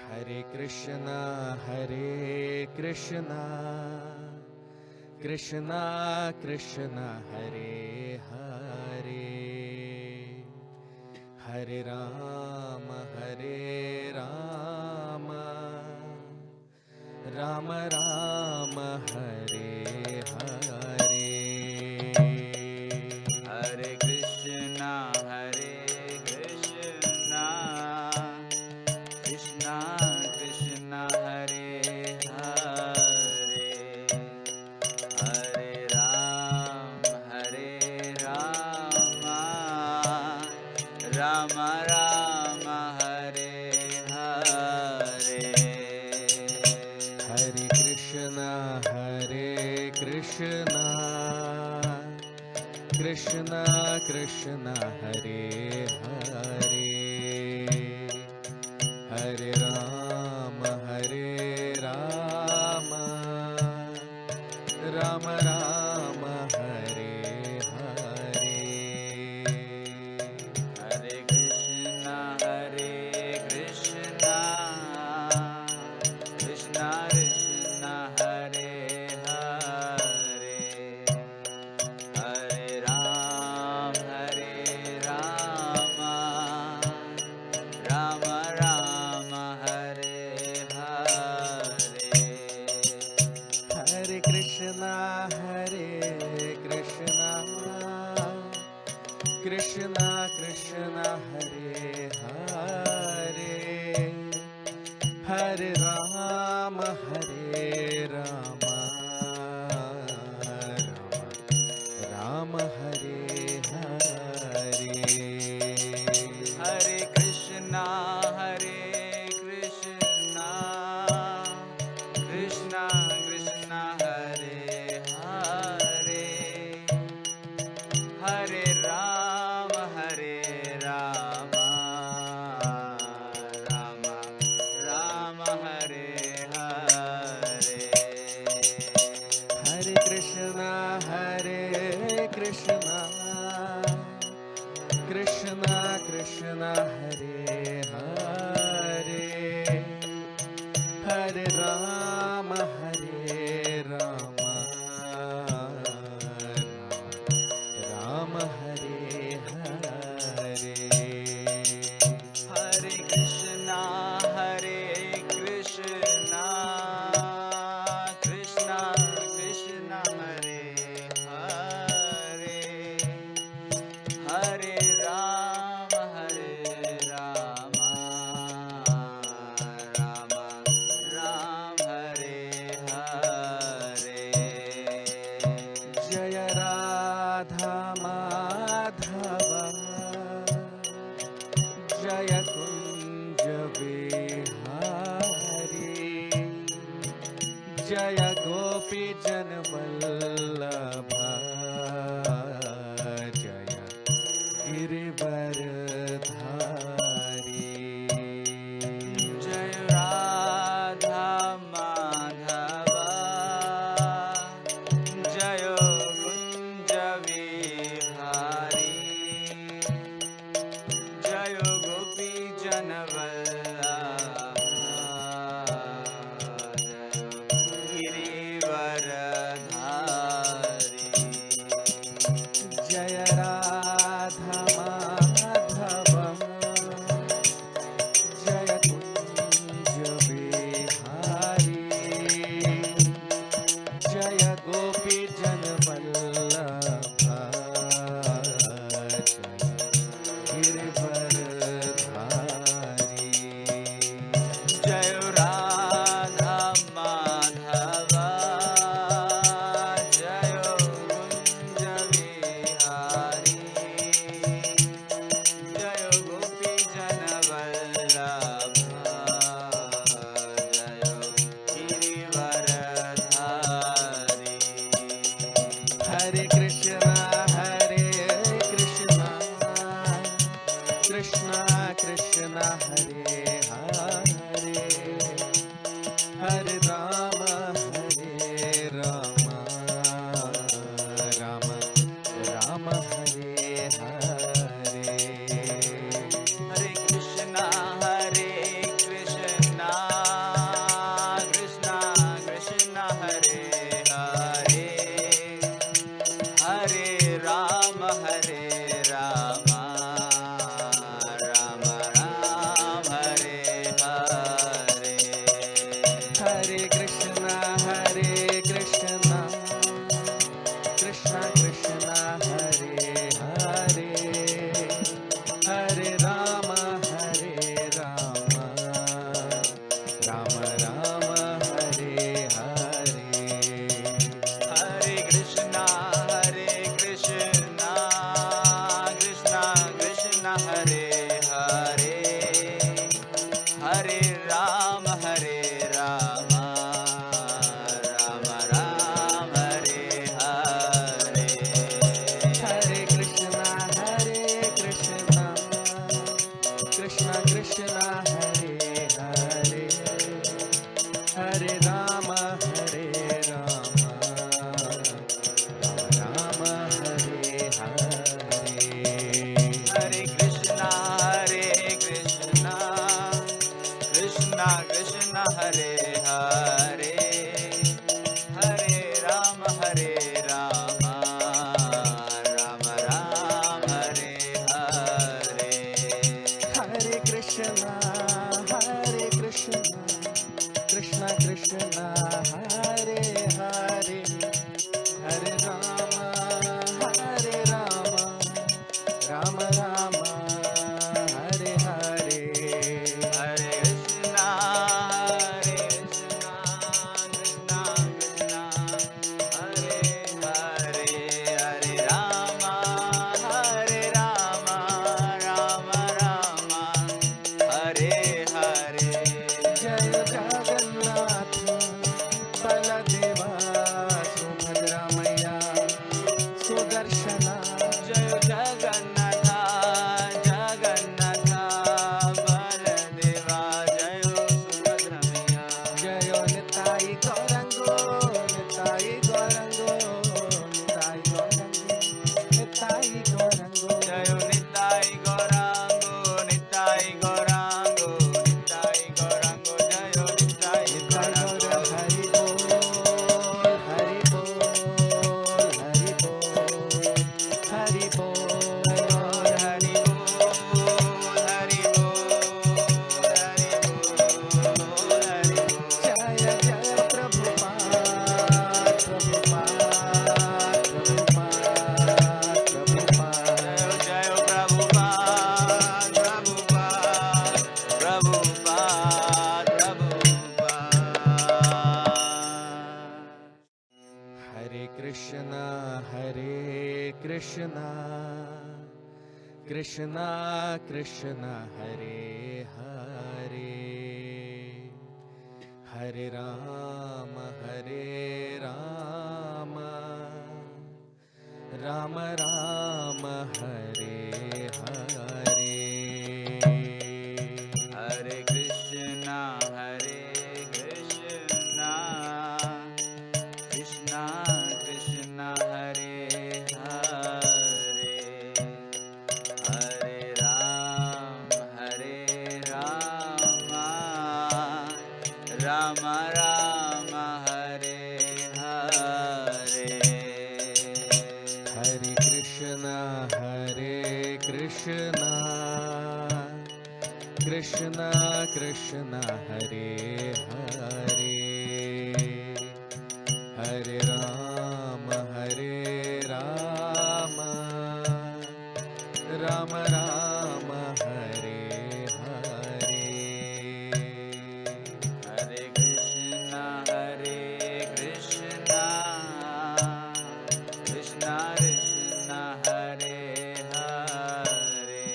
Hare Krishna, Krishna Krishna Hare Hare, Hare Rama, Rama Rama, Hare Hare. Hare Krishna, Krishna Krishna Hare Hare, Hare Rama, Rama Rama, Hare Hare. Hare Krishna, Krishna Krishna Hare Hare, Hare Rama, Rama Rama, Hare Hare. Hare Krishna, Krishna Krishna Hare Hare, Hare Rama, Rama Rama, Hare Hare. Hare Krishna, Krishna Krishna Hare Hare, Hare Rama, Rama Hare Hare. Hare Krishna, Krishna Krishna Hare Hare, Hare Rama, Rama Rama, Hare Hare. Hare Krishna, Krishna Krishna Hare Hare, Hare Rama, Rama Hare Hare. Hare Krishna, Krishna Krishna Hare Hare, Hare Rama, Rama Hare Hare. Jaya Radha Madhava, Jaya Kunja Vihari, Jaya Gopi Jana Vallabha, Jaya Girivaradhari. Jai Radha Madhava, Jai Kunja Vihari, Jai Gopi Jana Vallabha, Girivaradhari. Jaya Radha Madhava, Jaya Kunja Vihari, Jaya Gopi Jana Vallabha, Jaya Girivaradhari. Jai Radha Madhava, Jai Kunja Vihari, Jai Gopi Jana Vallabha, Jai Girivaradhari. Hare Hare Krishna, Krishna Krishna Hare Hare, Hare Rama, Rama Rama, Hare Hare. Hare Krishna, Krishna Krishna Hare Hare, Hare Rama, Rama Rama, Hare Hare. Hare Krishna, Krishna Krishna Hare Hare, Hare Rama, Rama Rama, Hare Hare. Hare Krishna, Krishna Krishna Hare Hare,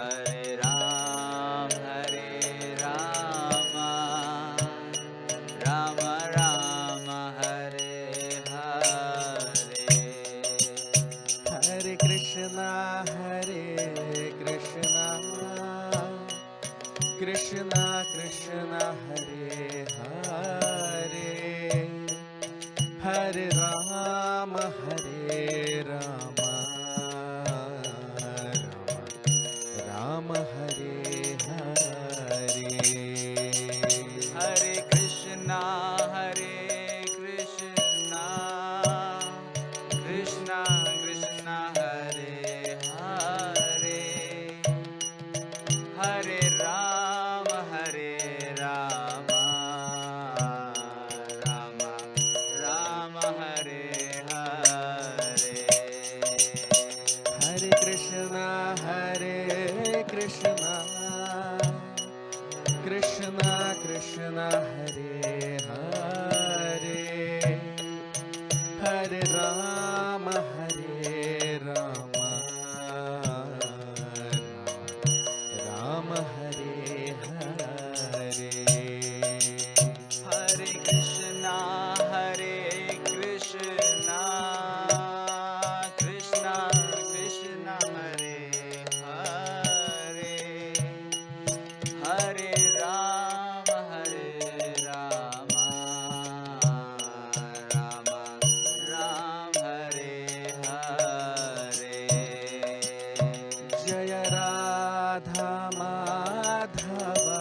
Hare Rama, Rama Rama, Hare Hare. Hare Krishna, Krishna Krishna Hare Hare, Hare Rama, Rama Rama, Hare Hare. Hare Krishna, Krishna Krishna Hare Hare, Hare Rama, Rama Rama, Hare Hare. Hare Krishna, Krishna Krishna Hare Hare, Hare Rama, Rama Rama, Hare Hare. Hare Krishna, Krishna Krishna Hare Hare, Hare Rama, Rama Rama, Hare Hare. Jaya Radha Madhava,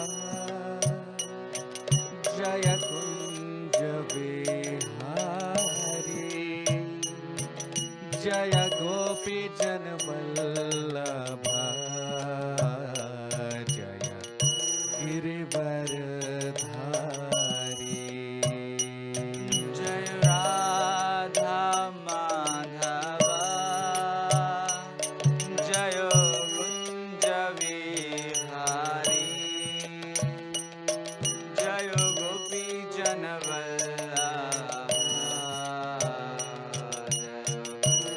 Jaya Kunja Vihari, Jaya Gopi Janvallabha, Jaya Girivaradhari. Jai Radha Madhava, Jai Kunja Vihari, Jai Gopi Janvallabha, Jai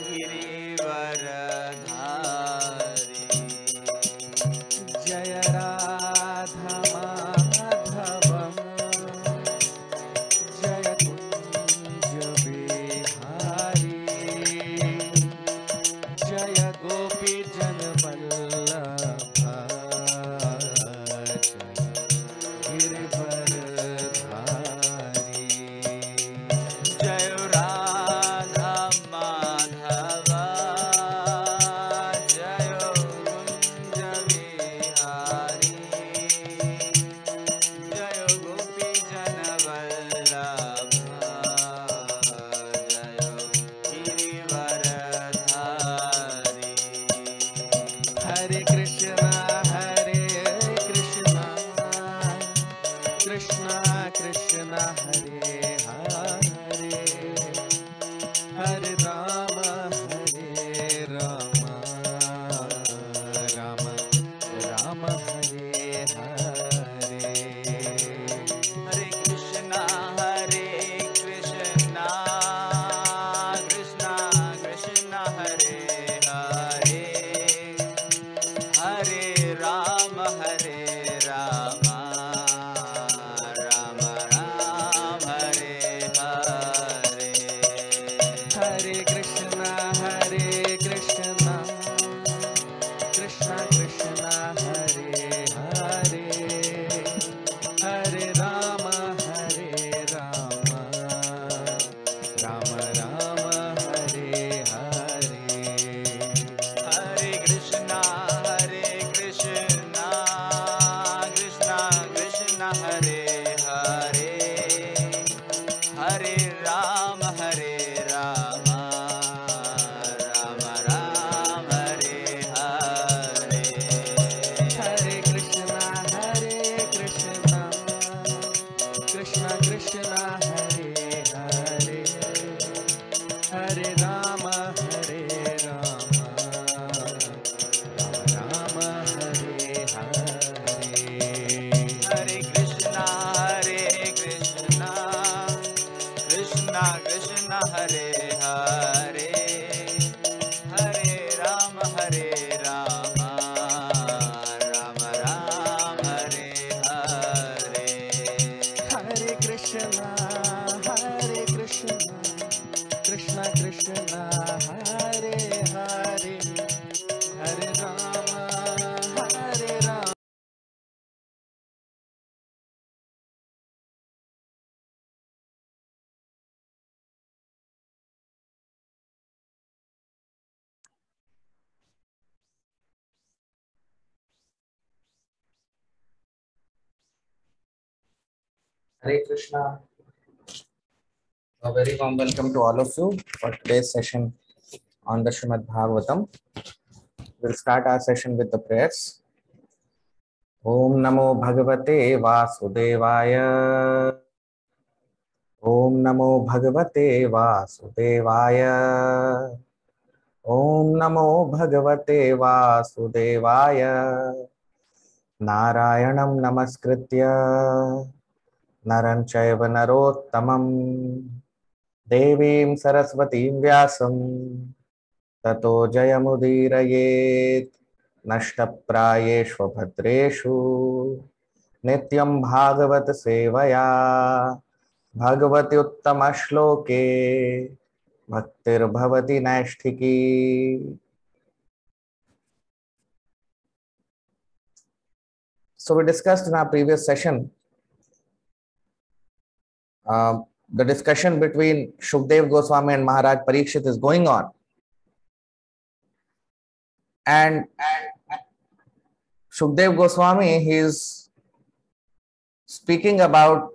Girivaradhari. Krishna Krishna Hare Hare, Hare Rama Rama Rama Hare Hare. Hare Krishna, Krishna Krishna, Hare Hare, Hare Rama, Rama Rama, Hare Hare. Hare Krishna Krishna Krishna Hare Hare, Hare Rama Rama Rama Hare Hare. Hare Krishna, Krishna Krishna, Hare Hare, Hare Rama, Rama Hare Hare. Hare Krishna Krishna Krishna Hare Hare, Hare Rama Rama Rama Hare Hare. Hare Krishna, Krishna Krishna, Hare Hare, Hare Rama, Rama. Hare Krishna. A very warm welcome to all of you for today's session on the Srimad Bhagavatam. We'll start our session with the prayers. Om Namo Bhagavate Vasudevaya. Om Namo Bhagavate Vasudevaya. Om Namo Bhagavate Vasudevaya. Narayanam Namaskritya Naram Chaiva Narottamam Devim Saraswatim Vyasam Tato Jayamudirayeet Nashtaprayeshva Bhadreshu Nityam Bhagavat Sevaya Bhagavati Uttama Shloke Bhaktir Bhavati Naishtiki. So we discussed in our previous session the discussion between Shukdev Goswami and Maharaj Parikshit is going on. And Shukdev Goswami, he is speaking about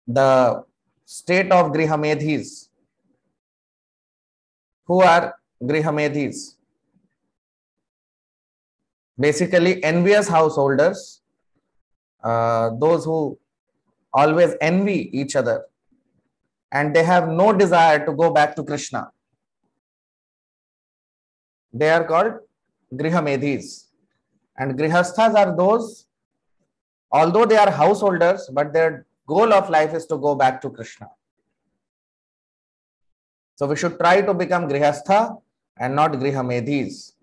the state of Grihamedhis. Who are Grihamedhis? Basically envious householders, those who always envy each other and they have no desire to go back to Krishna. They are called Grihamedhis. And Grihasthas are those, although they are householders, but their goal of life is to go back to Krishna. So we should try to become Grihastha and not Grihamedhis.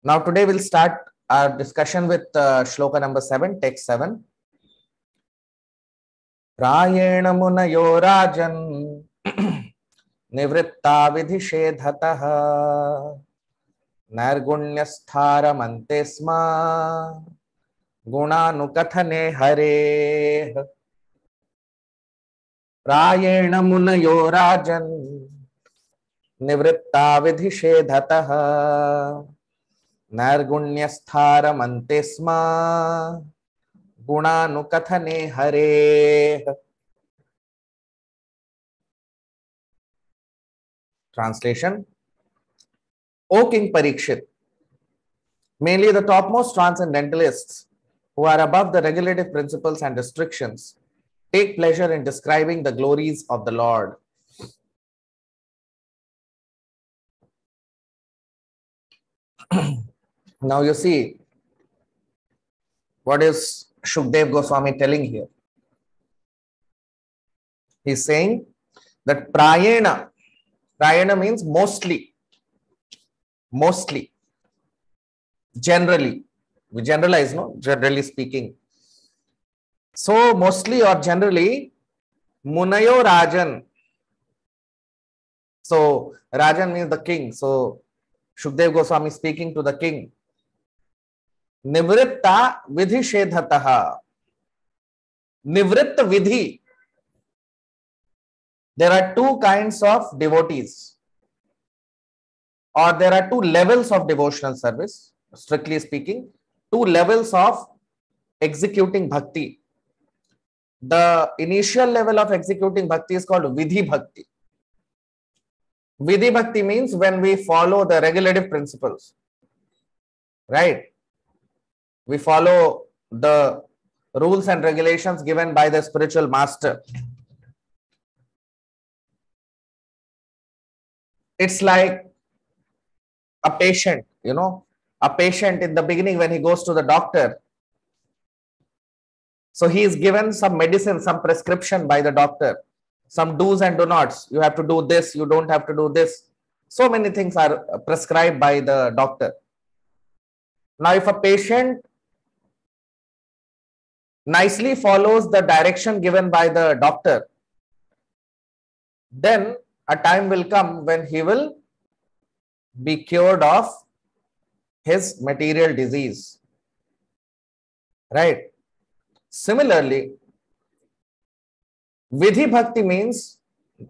Now today we'll start our discussion with shloka number 7, text 7. Prayena munayo rajan nivritta vidhishedhataha nargunyasthara sma gunanukathane hare. Prayena munayo rajan nivritta vidhishedhataha nargunyasthara sma gunanukathane hare. Translation. O King Parikshit, mainly the topmost transcendentalists who are above the regulative principles and restrictions take pleasure in describing the glories of the Lord. Now you see, what is Shukdev Goswami telling here? He's saying that prayena means mostly, generally. We generalize, no? Generally speaking. So mostly or generally, Munayo Rajan. So Rajan means the king. So Shukdev Goswami speaking to the king. Nivritta vidhi shedhataha. Nivritta vidhi. There are two kinds of devotees, or there are two levels of devotional service, strictly speaking, two levels of executing bhakti. The initial level of executing bhakti is called vidhi bhakti. Vidhi bhakti means when we follow the regulative principles, right? We follow the rules and regulations given by the spiritual master. It's like a patient, a patient in the beginning when he goes to the doctor. So he is given some medicine, some prescription by the doctor, some do's and do nots. You have to do this, you don't have to do this. So many things are prescribed by the doctor. Now, if a patient nicely follows the direction given by the doctor, then a time will come when he will be cured of his material disease, right? Similarly, vidhi bhakti means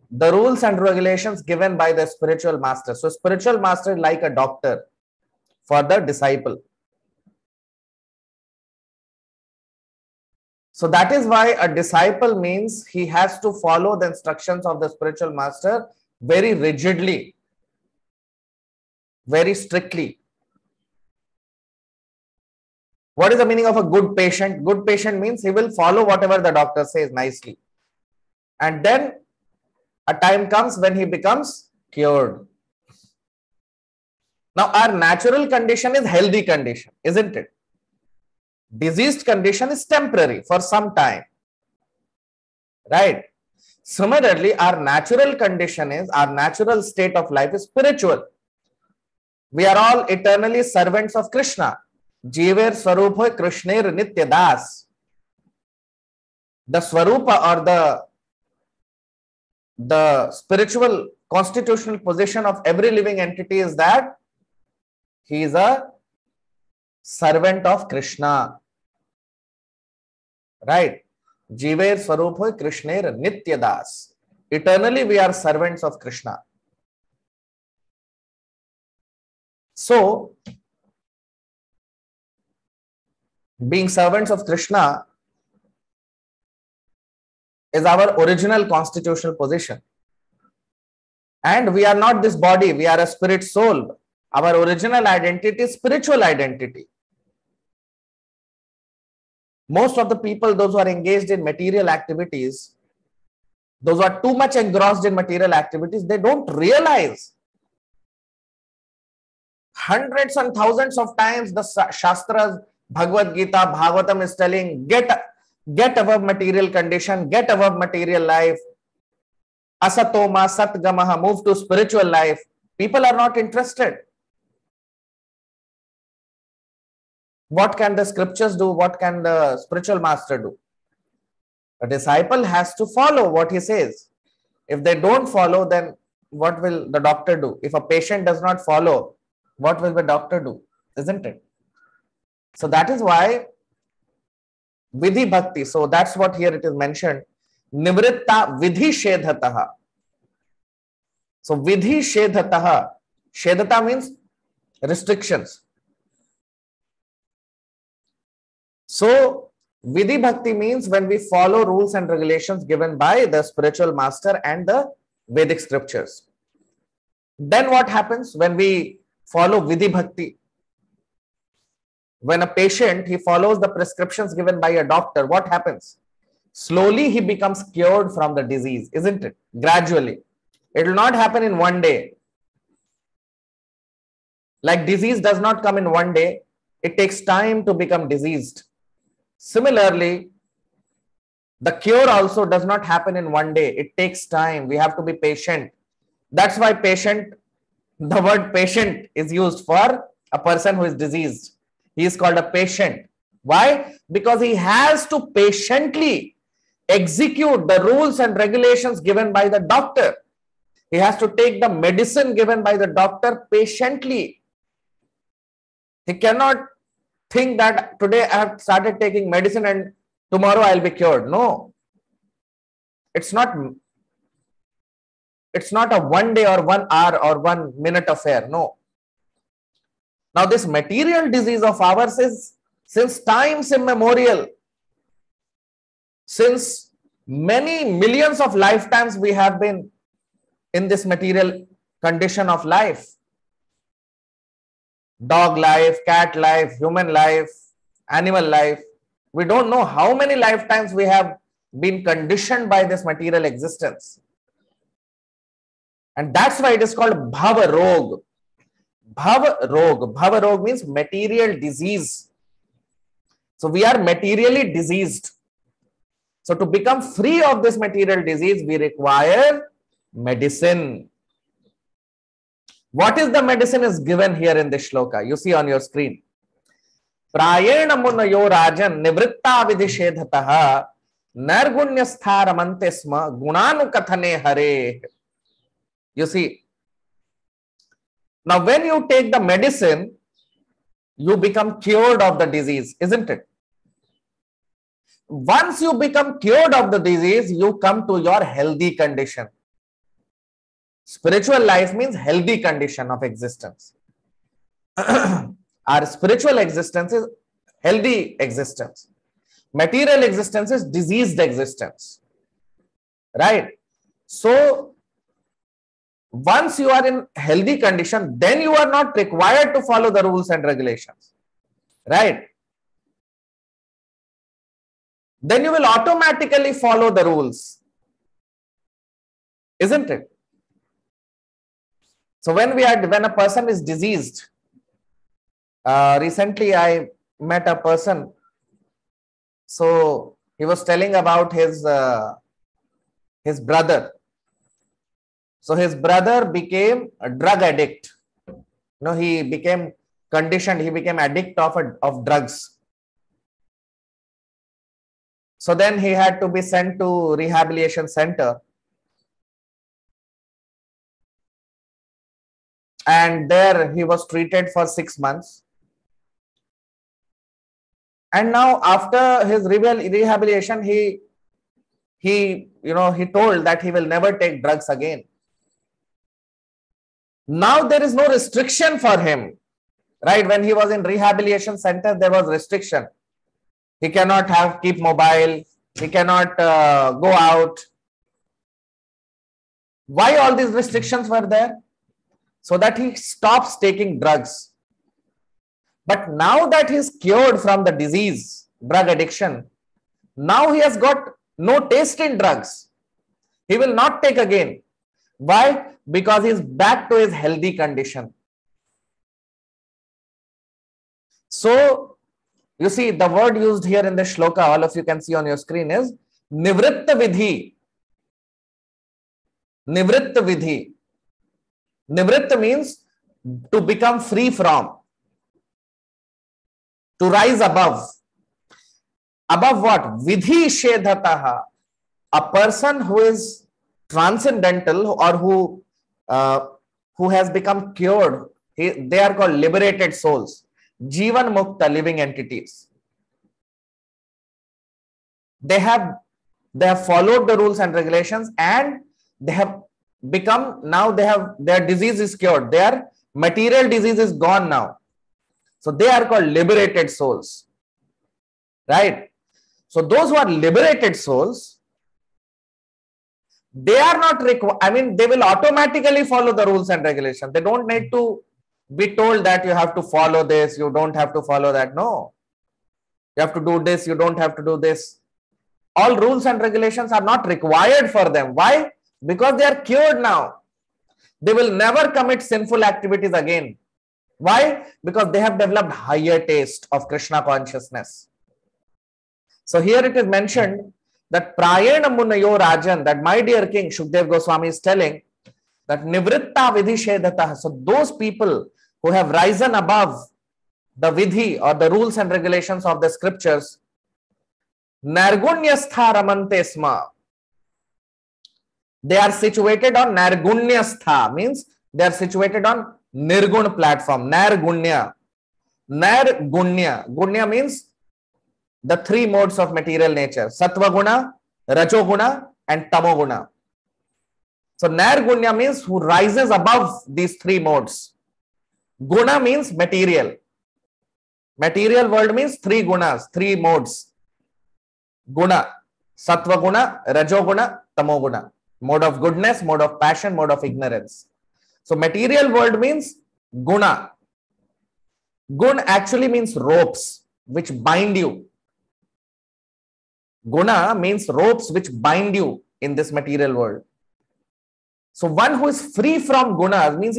the rules and regulations given by the spiritual master. So spiritual master is like a doctor for the disciple. So that is why a disciple means he has to follow the instructions of the spiritual master very rigidly, very strictly. What is the meaning of a good patient? Good patient means he will follow whatever the doctor says nicely. And then a time comes when he becomes cured. Now, our natural condition is healthy condition, isn't it? Diseased condition is temporary for some time, right? Similarly, our natural condition is, our natural state of life is spiritual. We are all eternally servants of Krishna. Jiver Swarupa Krishner Nitya Das. The Swarupa or the spiritual constitutional position of every living entity is that he is a servant of Krishna, right? Jiver Swarupa Krishner Nitya Das. Eternally we are servants of Krishna. So, being servants of Krishna is our original constitutional position. And we are not this body, we are a spirit soul. Our original identity is spiritual identity. Most of the people, those who are engaged in material activities, those who are too much engrossed in material activities, they don't realize hundreds and thousands of times the Shastras, Bhagavad Gita, Bhagavatam is telling, get above material condition, get above material life. Asatoma, Satgamaha, move to spiritual life. People are not interested. What can the scriptures do? What can the spiritual master do? A disciple has to follow what he says. If they don't follow, then what will the doctor do? If a patient does not follow, what will the doctor do? Isn't it? So that is why vidhi bhakti. So that's what here it is mentioned. Nivritta vidhi shedhataha. So vidhi shedhataha. Shedhata means restrictions. So vidhi bhakti means when we follow rules and regulations given by the spiritual master and the Vedic scriptures. Then what happens when we follow vidhi bhakti? When a patient, he follows the prescriptions given by a doctor, what happens? Slowly he becomes cured from the disease, isn't it? Gradually. It will not happen in one day. Like disease does not come in one day. It takes time to become diseased. Similarly, The cure also does not happen in one day. It takes time. We have to be patient. That's why the word patient is used for a person who is diseased. He is called a patient. Why? Because he has to patiently execute the rules and regulations given by the doctor. He has to take the medicine given by the doctor patiently. He cannot think that today I have started taking medicine and tomorrow I'll be cured. No. It's not a 1 day or 1 hour or 1 minute affair. No. Now, this material disease of ours is since times immemorial. Since many millions of lifetimes we have been in this material condition of life. Dog life, cat life, human life, animal life. We don't know how many lifetimes we have been conditioned by this material existence. And that's why it is called Bhava Rog. Bhava Rog. Bhava Rog means material disease. So we are materially diseased. So to become free of this material disease, we require medicine. What is the medicine is given here in this shloka? You see on your screen. Prayena munayo rajan nivritta vidishedhataha nargunyastharamante sma gunanukathane hare. You see, now when you take the medicine, you become cured of the disease, isn't it? Once you become cured of the disease, you come to your healthy condition. Spiritual life means healthy condition of existence. Our spiritual existence is healthy existence. Material existence is diseased existence. Right? So, once you are in healthy condition, then you are not required to follow the rules and regulations. Right? Then you will automatically follow the rules. Isn't it? So when a person is diseased, recently I met a person. So he was telling about his brother. So his brother became a drug addict. He became conditioned. He became addict of drugs. So then he had to be sent to rehabilitation center. And there he was treated for 6 months. And now after his rehabilitation, he told that he will never take drugs again. Now there is no restriction for him. Right? When he was in rehabilitation center, there was restriction. He cannot keep mobile. He cannot go out. Why all these restrictions were there? So that he stops taking drugs. But now that he is cured from the disease, drug addiction, now he has got no taste in drugs. He will not take again. Why? Because he is back to his healthy condition. So, you see, the word used here in the shloka, all of you can see on your screen, is Nivritta Vidhi. Nivritta Vidhi. Nivritta means to become free from, to rise above. Above what? Vidhi Shedhataha. A person who is transcendental or who has become cured, they are called liberated souls. Jivan Mukta, living entities. They have followed the rules and regulations, and they have become, now their disease is cured. Their material disease is gone now. So they are called liberated souls. Right? So those who are liberated souls, they are not required, they will automatically follow the rules and regulations. They don't need to be told that you have to follow this, you don't have to follow that. No. You have to do this, you don't have to do this. All rules and regulations are not required for them. Why? Because they are cured now. They will never commit sinful activities again. Why? Because they have developed higher taste of Krishna consciousness. So here it is mentioned that Prayena Munayo Rajan, that my dear king Shukdev Goswami is telling that Nivritta Vidhi. So those people who have risen above the Vidhi or the rules and regulations of the scriptures, Nargunyastha Ramante Sma. They are situated on Nargunyastha, means they are situated on Nirgun platform. Nargunya. Nargunya. Gunya means the three modes of material nature: Sattva Guna, Rajo Guna, and Tamo Guna. So Nargunya means who rises above these three modes. Guna means material. Material world means three gunas, three modes. Guna, Sattva Guna, Rajo Guna, Tamo Guna. Mode of goodness, mode of passion, mode of ignorance. So material world means Guna. Gun actually means ropes which bind you. Guna means ropes which bind you in this material world. So one who is free from gunas means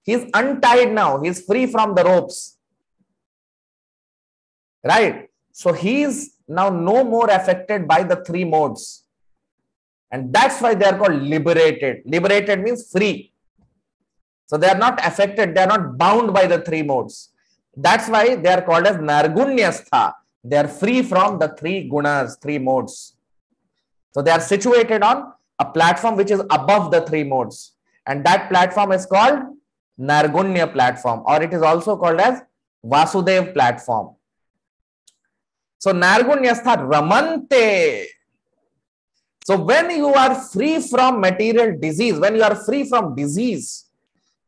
he is untied now. He is free from the ropes. Right? So he is now no more affected by the three modes. And that's why they are called liberated. Liberated means free. So they are not affected. They are not bound by the three modes. That's why they are called as Nargunyastha. They are free from the three gunas, three modes. So they are situated on a platform which is above the three modes. And that platform is called Nargunya platform, or it is also called as Vasudev platform. So Nargunyastha Ramante. So when you are free from material disease, when you are free from disease,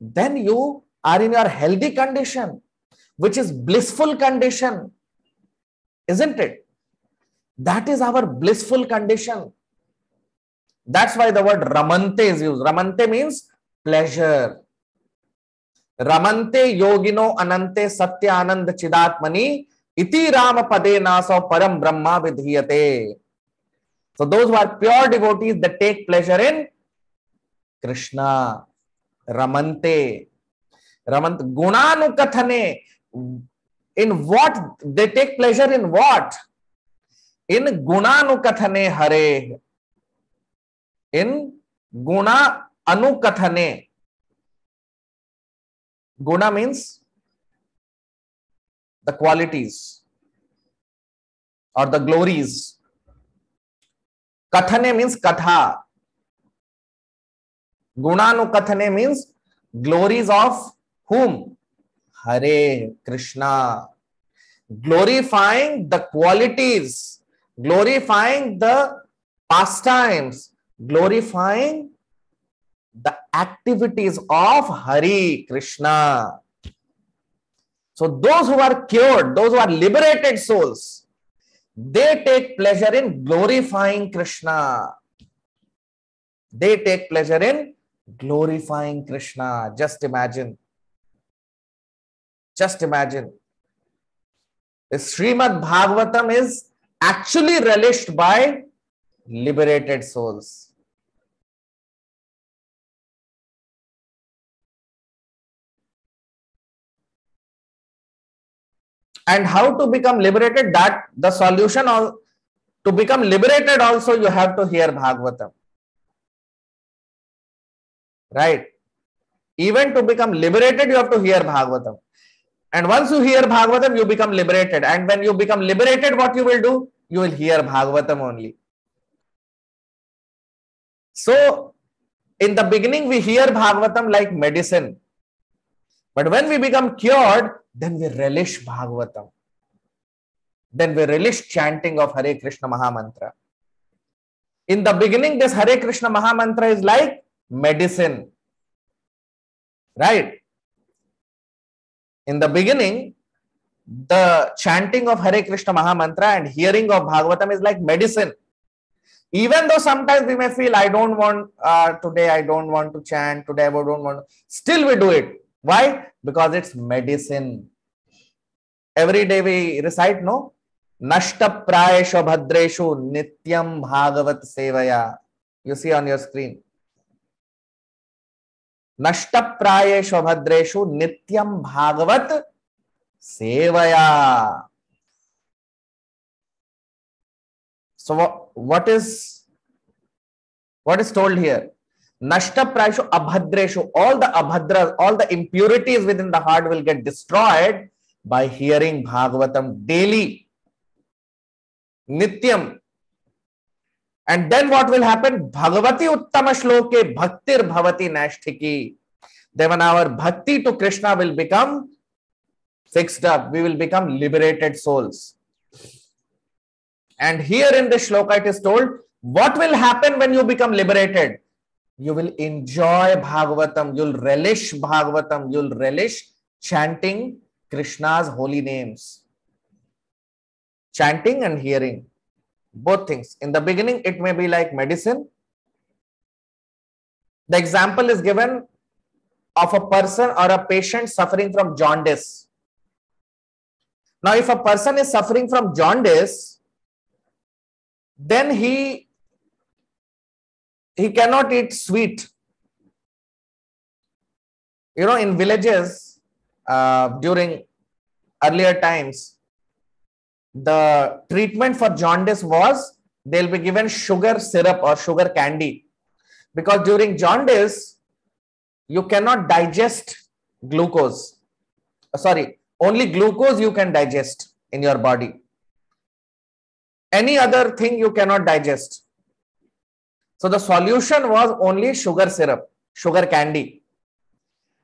then you are in your healthy condition, which is blissful condition. Isn't it? That is our blissful condition. That's why the word Ramante is used. Ramante means pleasure. Ramante yogino anante satya anand chidatmani iti rama pade naso param brahma vidhiyate. So those who are pure devotees, that take pleasure in Krishna. Ramante. Ramante. Gunanukathane. In what? They take pleasure in what? In Gunanukathane Hare. In Guna Anukathane. Guna means the qualities or the glories. Kathane means katha. Gunanukathane means glories of whom? Hare Krishna. Glorifying the qualities, glorifying the pastimes, glorifying the activities of Hare Krishna. So those who are cured, those who are liberated souls, they take pleasure in glorifying Krishna. They take pleasure in glorifying Krishna. Just imagine. Just imagine. The Srimad Bhagavatam is actually relished by liberated souls. And how to become liberated? That the solution to become liberated also you have to hear Bhagavatam. Right? Even to become liberated, you have to hear Bhagavatam. And once you hear Bhagavatam, you become liberated. And when you become liberated, what you will do? You will hear Bhagavatam only. So, in the beginning, we hear Bhagavatam like medicine. But when we become cured, then we relish Bhagavatam. Then we relish chanting of Hare Krishna Mahamantra. In the beginning, this Hare Krishna Mahamantra is like medicine. Right? In the beginning, the chanting of Hare Krishna Mahamantra and hearing of Bhagavatam is like medicine. Even though sometimes we may feel, I don't want, today I don't want to chant, today I don't want to, still we do it. Why? Because it's medicine. Every day we recite, no? Nashta prayeshu bhadreshu nityam bhagavat sevaya. You see on your screen. Nashta prayeshu bhadreshu nityam bhagavat sevaya. So what is told here? Nashta prayashu abhadreshu, all the abhadras, all the impurities within the heart will get destroyed by hearing Bhagavatam daily, nityam. And then what will happen? Bhagavati uttama shloke bhaktir bhavati nashtiki. Then our bhakti to Krishna will become fixed up. We will become liberated souls. And here in this shloka it is told, what will happen when you become liberated? You will enjoy Bhagavatam, you'll relish Bhagavatam, you'll relish chanting Krishna's holy names. Chanting and hearing, both things. In the beginning, it may be like medicine. The example is given of a person or a patient suffering from jaundice. Now, if a person is suffering from jaundice, then he cannot eat sweet. You know, in villages, during earlier times, the treatment for jaundice was they'll be given sugar syrup or sugar candy, because during jaundice you cannot digest glucose. Sorry, only glucose you can digest in your body. Any other thing you cannot digest. So the solution was only sugar syrup, sugar candy.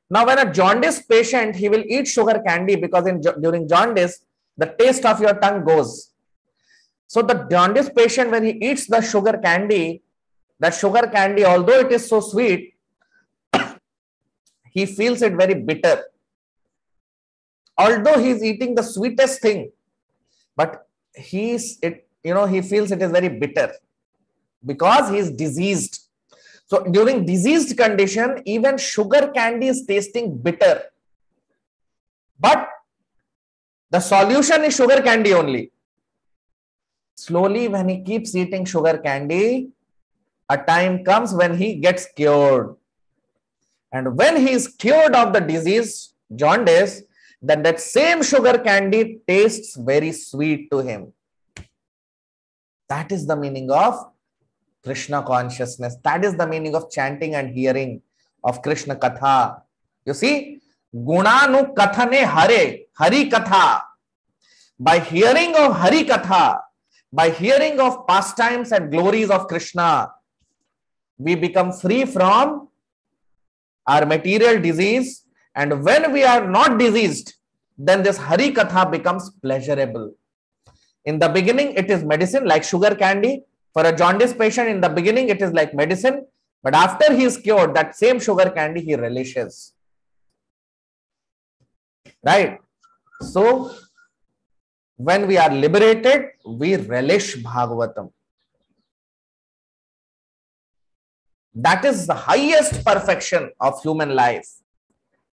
Now, when a jaundice patient, he will eat sugar candy because during jaundice, the taste of your tongue goes. So the jaundice patient, when he eats the sugar candy, that sugar candy, although it is so sweet, he feels it very bitter. Although he is eating the sweetest thing, but he feels it is very bitter because he is diseased. So during diseased condition, even sugar candy is tasting bitter. But the solution is sugar candy only. Slowly, when he keeps eating sugar candy, a time comes when he gets cured. And when he is cured of the disease, jaundice, then that same sugar candy tastes very sweet to him. That is the meaning of Krishna consciousness. That is the meaning of chanting and hearing of Krishna Katha. You see, Gunanu Kathane Hare, Hari Katha. By hearing of Hari Katha, by hearing of pastimes and glories of Krishna, we become free from our material disease. And when we are not diseased, then this Hari Katha becomes pleasurable. In the beginning, it is medicine like sugar candy. For a jaundice patient, in the beginning, it is like medicine. But after he is cured, that same sugar candy he relishes. Right? So, when we are liberated, we relish Bhagavatam. That is the highest perfection of human life.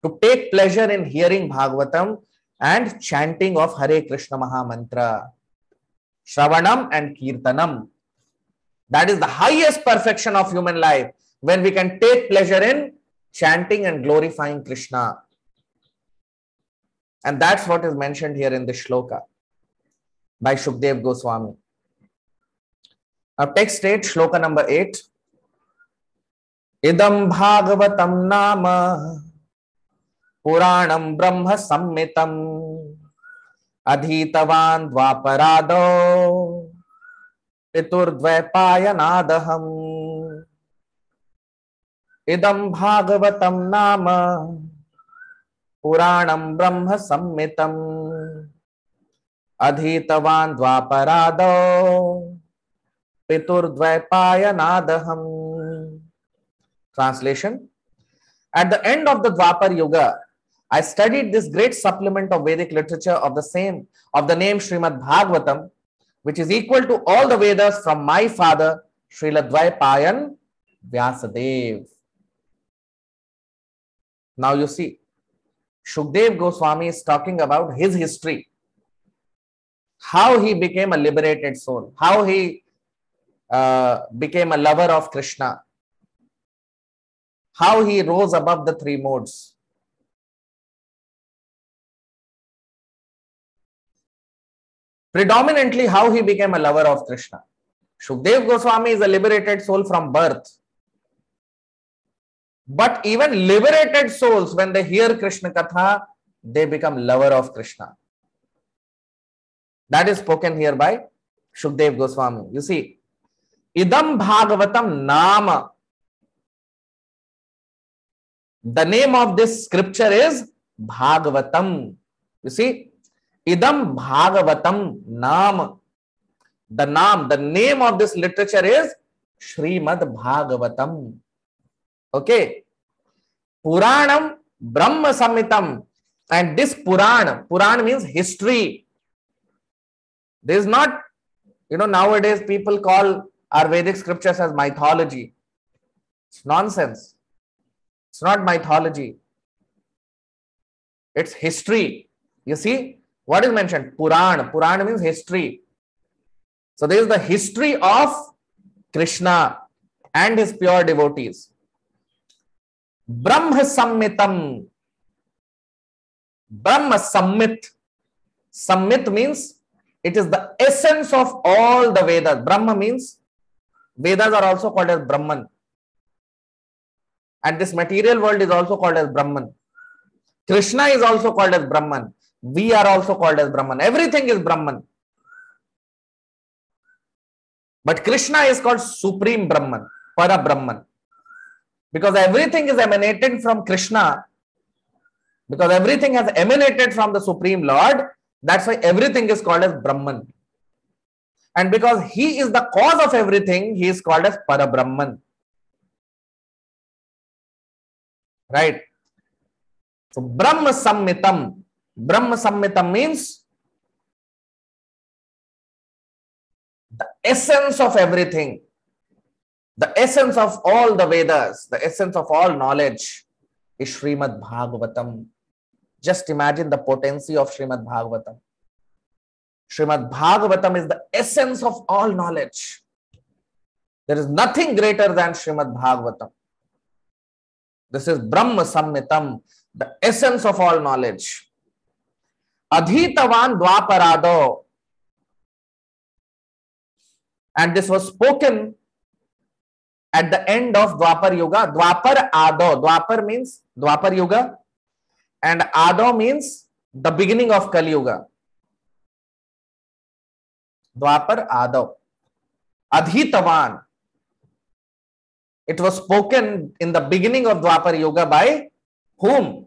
To take pleasure in hearing Bhagavatam and chanting of Hare Krishna Maha Mantra, Shravanam and Kirtanam. That is the highest perfection of human life, when we can take pleasure in chanting and glorifying Krishna. And that's what is mentioned here in this shloka by Shukdev Goswami. Now text states, shloka number 8. Idam Bhagavatam Nama Puranam Brahma Sammitam Adhitavan Dvaparado Piturdvaipayanadaham. Idam Bhagavatam Nama Puranam Brahma Sammitam Adhitavan Dvaparado Piturdvaipayanadaham. Translation. At the end of the Dwapar Yuga, I studied this great supplement of Vedic literature of the name Srimad Bhagavatam, which is equal to all the Vedas from my father, Srila Dvaipayan Vyasadev. Now you see, Shukdev Goswami is talking about his history, how he became a liberated soul, how he became a lover of Krishna, how he rose above the three modes. Predominantly, how he became a lover of Krishna. Shukdev Goswami is a liberated soul from birth. But even liberated souls, when they hear Krishna Katha, they become lover of Krishna. That is spoken here by Shukdev Goswami. You see, Idam Bhagavatam Nama. The name of this scripture is Bhagavatam. You see, Idam Bhagavatam Nama. The name of this literature is Srimad Bhagavatam. Okay. Puranam Brahma Samhitam. And this Puran means history. There is not, nowadays people call our Vedic scriptures as mythology. It's nonsense. It's not mythology. It's history. You see, what is mentioned? Puran. Puran means history. So there is the history of Krishna and his pure devotees. Brahma Sammitam. Brahma Sammit. Sammit means it is the essence of all the Vedas. Brahma means Vedas are also called as Brahman. And this material world is also called as Brahman. Krishna is also called as Brahman. We are also called as Brahman. Everything is Brahman. But Krishna is called Supreme Brahman, Para Brahman. Because everything is emanated from Krishna. Because everything has emanated from the Supreme Lord. That's why everything is called as Brahman. And because he is the cause of everything, he is called as Para Brahman. Right? So Brahma Sammitam. Brahma Sammitam means the essence of everything. The essence of all the Vedas, the essence of all knowledge is Srimad Bhagavatam. Just imagine the potency of Srimad Bhagavatam. Srimad Bhagavatam is the essence of all knowledge. There is nothing greater than Srimad Bhagavatam. This is Brahma Sammitam, the essence of all knowledge. Adhitavan Dwaparado. And this was spoken at the end of Dwapar Yuga. Dwapar Ado. Dwapar means Dwapar Yuga. And Ado means the beginning of Kali Yuga. Dwapar Ado. Adhitavan. It was spoken in the beginning of Dwapar Yuga by whom?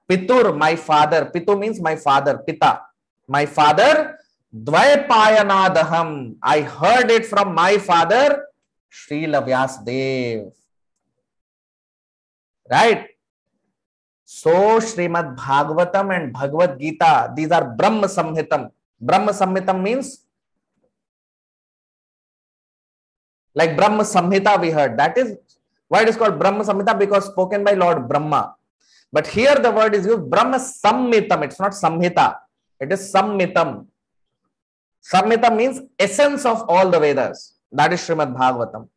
Pitur, my father. Pitu means my father. Pita. My father. Dvaipayanadaham. I heard it from my father, Srila Vyasadeva. Right? So, Srimad Bhagavatam and Bhagavad Gita, these are Brahma Samhitam. Brahma Samhitam means like Brahma Samhita we heard. That is why it is called Brahma Samhita, because spoken by Lord Brahma. But here the word is used Brahma Samhitam. It's not Samhita. It is Samhitam. Samhita means essence of all the Vedas. That is Srimad Bhagavatam.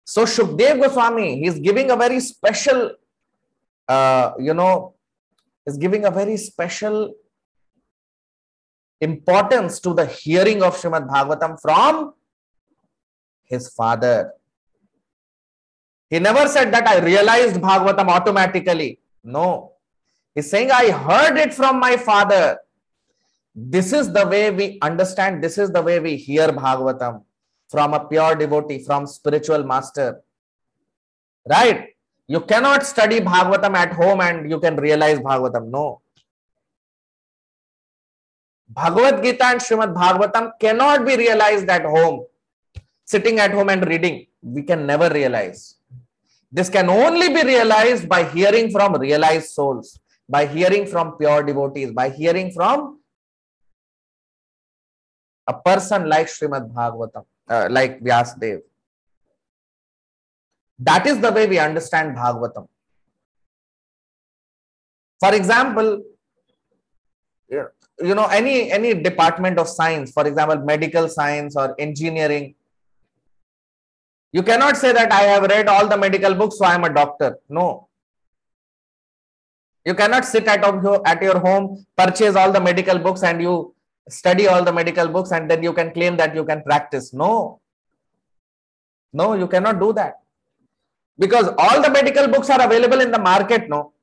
So Shukdev Goswami, he is giving a very special, is giving a very special importance to the hearing of Srimad Bhagavatam from his father. He never said that I realized Bhagavatam automatically. No. He's saying, I heard it from my father. This is the way we understand, this is the way we hear Bhagavatam. From a pure devotee, from spiritual master. Right? You cannot study Bhagavatam at home and you can realize Bhagavatam. No. Bhagavad Gita and Srimad Bhagavatam cannot be realized at home. Sitting at home and reading. We can never realize. This can only be realized by hearing from realized souls. By hearing from pure devotees. By hearing from a person like Srimad Bhagavatam. Like Vyasadeva. That is the way we understand Bhagavatam. For example, any department of science, for example, medical science or engineering, you cannot say that I have read all the medical books, so I am a doctor. No. You cannot sit at your home, purchase all the medical books and you study all the medical books and then you can claim that you can practice. No, no, you cannot do that, because all the medical books are available in the market. No,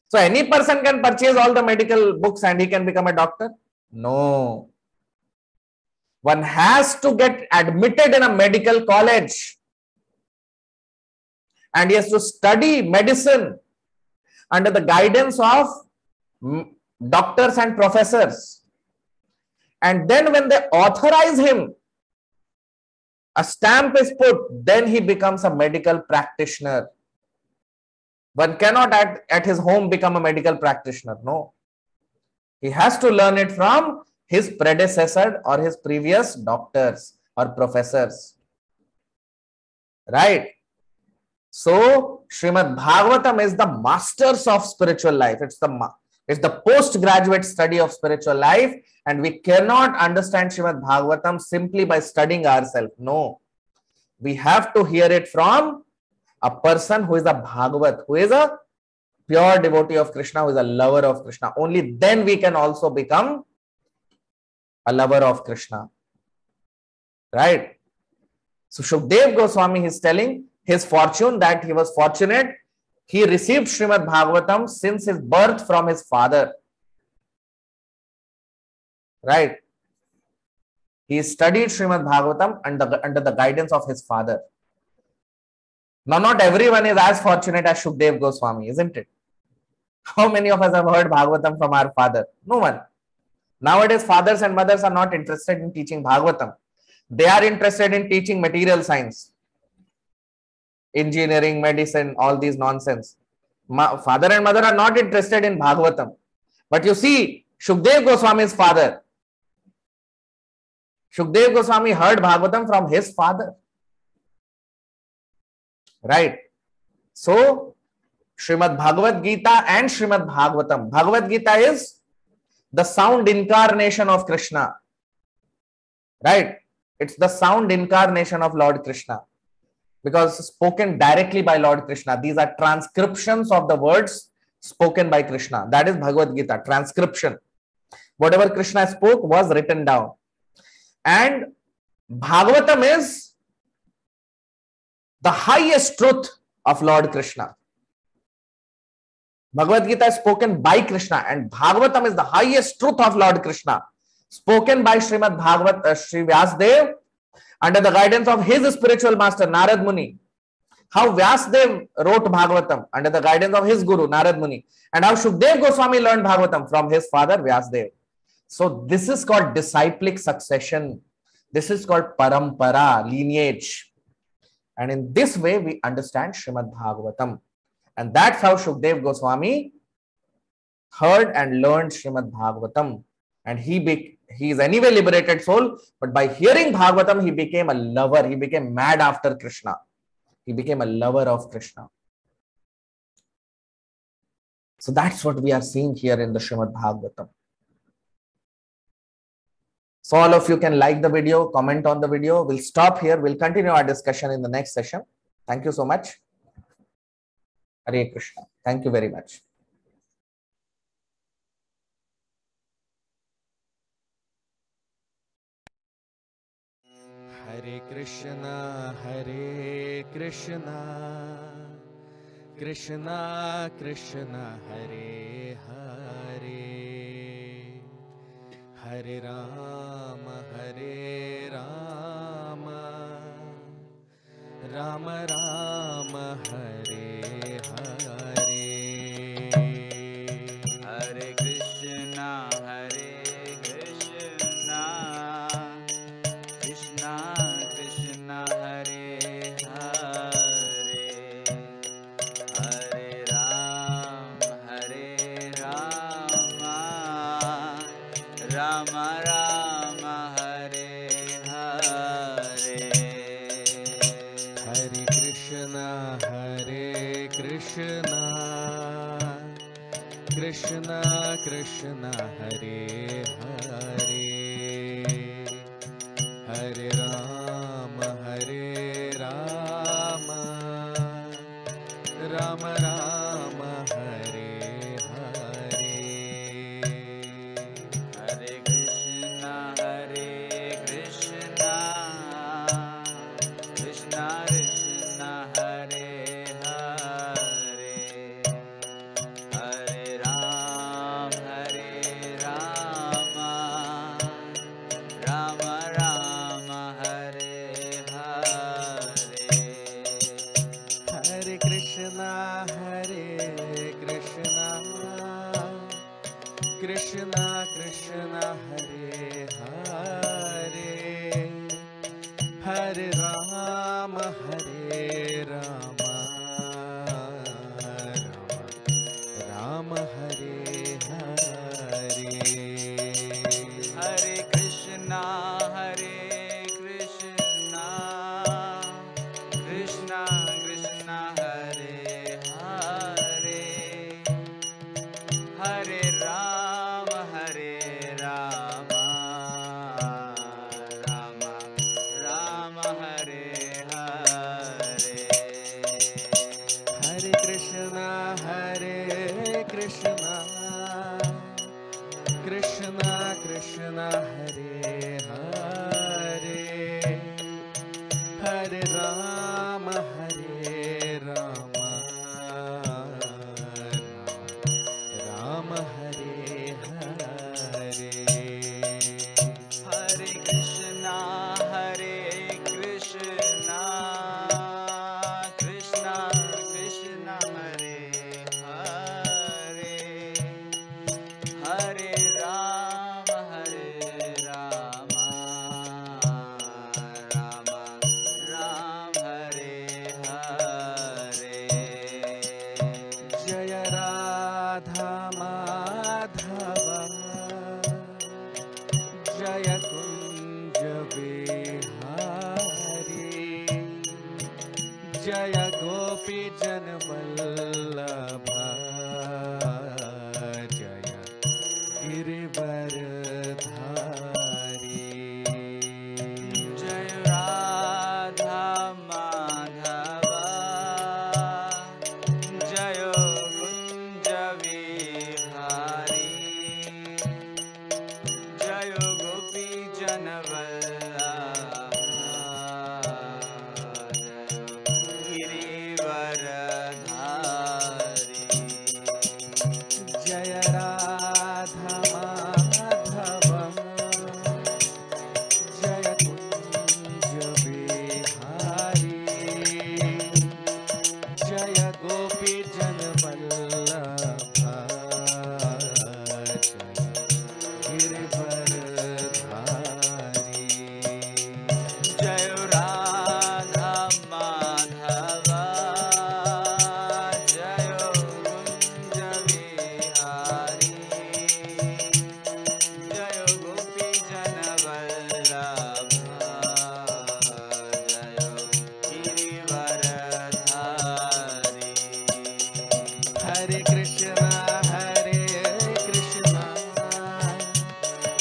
so any person can purchase all the medical books and he can become a doctor. No, one has to get admitted in a medical college and he has to study medicine under the guidance of doctors and professors. And then when they authorize him, a stamp is put, then he becomes a medical practitioner. One cannot at his home become a medical practitioner. No. He has to learn it from his predecessor or his previous doctors or professors. Right? So, Srimad Bhagavatam is the masters of spiritual life. It's the postgraduate study of spiritual life, and we cannot understand Srimad Bhagavatam simply by studying ourselves. No. We have to hear it from a person who is a Bhagavat, who is a pure devotee of Krishna, who is a lover of Krishna. Only then we can also become a lover of Krishna. Right? So Shukdev Goswami is telling his fortune, that he was fortunate. He received Srimad Bhagavatam since his birth from his father. Right? He studied Srimad Bhagavatam under the guidance of his father. Now, not everyone is as fortunate as Shukdev Goswami, isn't it? How many of us have heard Bhagavatam from our father? No one. Nowadays, fathers and mothers are not interested in teaching Bhagavatam. They are interested in teaching material science, engineering, medicine, all these nonsense. Father and mother are not interested in Bhagavatam. But you see, Shukdev Goswami's father, Shukdev Goswami heard Bhagavatam from his father. Right? So, Srimad Bhagavad Gita and Srimad Bhagavatam. Bhagavad Gita is the sound incarnation of Krishna. Right? It's the sound incarnation of Lord Krishna, because spoken directly by Lord Krishna. These are transcriptions of the words spoken by Krishna. That is Bhagavad Gita, transcription. Whatever Krishna spoke was written down. And Bhagavatam is the highest truth of Lord Krishna. Bhagavad Gita is spoken by Krishna, and Bhagavatam is the highest truth of Lord Krishna, spoken by Srimad Bhagavat, Sri Vyasdev, under the guidance of his spiritual master, Narad Muni. How Vyasdev wrote Bhagavatam under the guidance of his guru, Narad Muni, and how Shukdev Goswami learned Bhagavatam from his father, Vyasdev. So this is called disciplic succession. This is called parampara, lineage. And in this way, we understand Srimad Bhagavatam. And that's how Shukdev Goswami heard and learned Srimad Bhagavatam. And he is anyway liberated soul, but by hearing Bhagavatam, he became a lover. He became mad after Krishna. He became a lover of Krishna. So that's what we are seeing here in the Srimad Bhagavatam. So all of you can like the video, comment on the video. We'll stop here. We'll continue our discussion in the next session. Thank you so much. Hare Krishna. Thank you very much. Hare Krishna, Krishna Krishna, Hare Hare, Hare Rama, Rama Rama, Hare Hare. Hare Krishna, Krishna Krishna, Hare Hare, Hare Rama, Rama Rama, Hare Hare. Hare Krishna, Krishna Krishna, Hare Hare, Hare Rama, Rama Rama, Hare Hare. Hare Krishna, Ram हरे राम राम हरे हरे हरे कृष्णा कृष्णा कृष्णा हरे हरे, हरे राम राम राम हरे हरे। हरे कृष्णा कृष्णा कृष्णा हरे हरे, हरे राम राम हरे हरे। हरे कृष्णा कृष्णा कृष्णा हरे हरे, हरे राम राम राम हरे हरे। जय राधा माधव जय कुंज बिहारी, जय गोपी जन वल्लभ जय गिरिवरधारी। जय राधा माधव जय कुंज विहारी, जय गोपी जन वल्लभ गिरिवरधारी। जय राधा माधव जय कुंज बिहारी, जय गोपी जन वल्लभ जय गिरिवरधारी। जय राधा माधव जय कुंज विहारी, जय गोपी जन वल्लभ जय गिरिवरधारी। हरे कृष्णा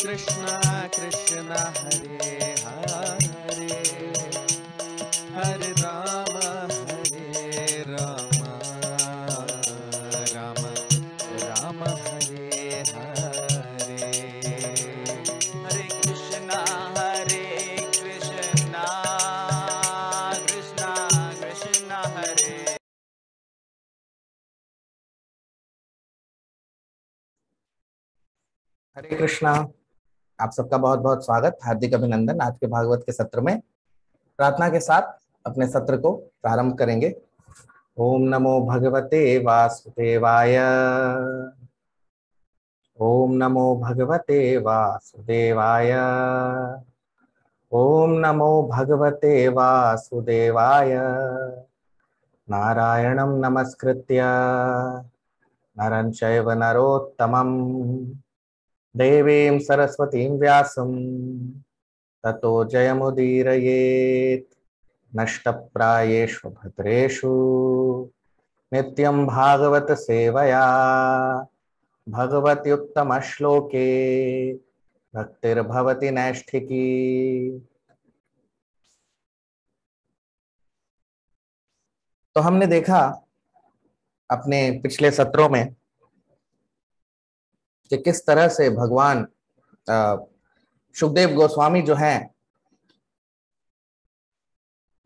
कृष्णा कृष्णा हरे हरे, हरे राम राम राम हरे हरे। हरे कृष्णा कृष्णा कृष्णा हरे। हरे कृष्णा। आप सबका बहुत बहुत स्वागत, हार्दिक अभिनंदन। आज के भागवत के सत्र में प्रार्थना के साथ अपने सत्र को प्रारंभ करेंगे। ओम नमो भगवते वासुदेवाय, ओम नमो भगवते वासुदेवाय, ओम नमो भगवते वासुदेवाय। नारायणं नमस्कृत्य नरं चैव नरोत्तमं देवीं सरस्वतीं व्यासं ततो जयमुदीरयेत्। नष्टप्रायेषु भद्रेषु नित्यं भागवत सेवया भगवत्युत्तमश्लोके भक्तिर्भवति नैष्ठिकी। तो हमने देखा अपने पिछले सत्रों में कि किस तरह से भगवान सुखदेव गोस्वामी जो हैं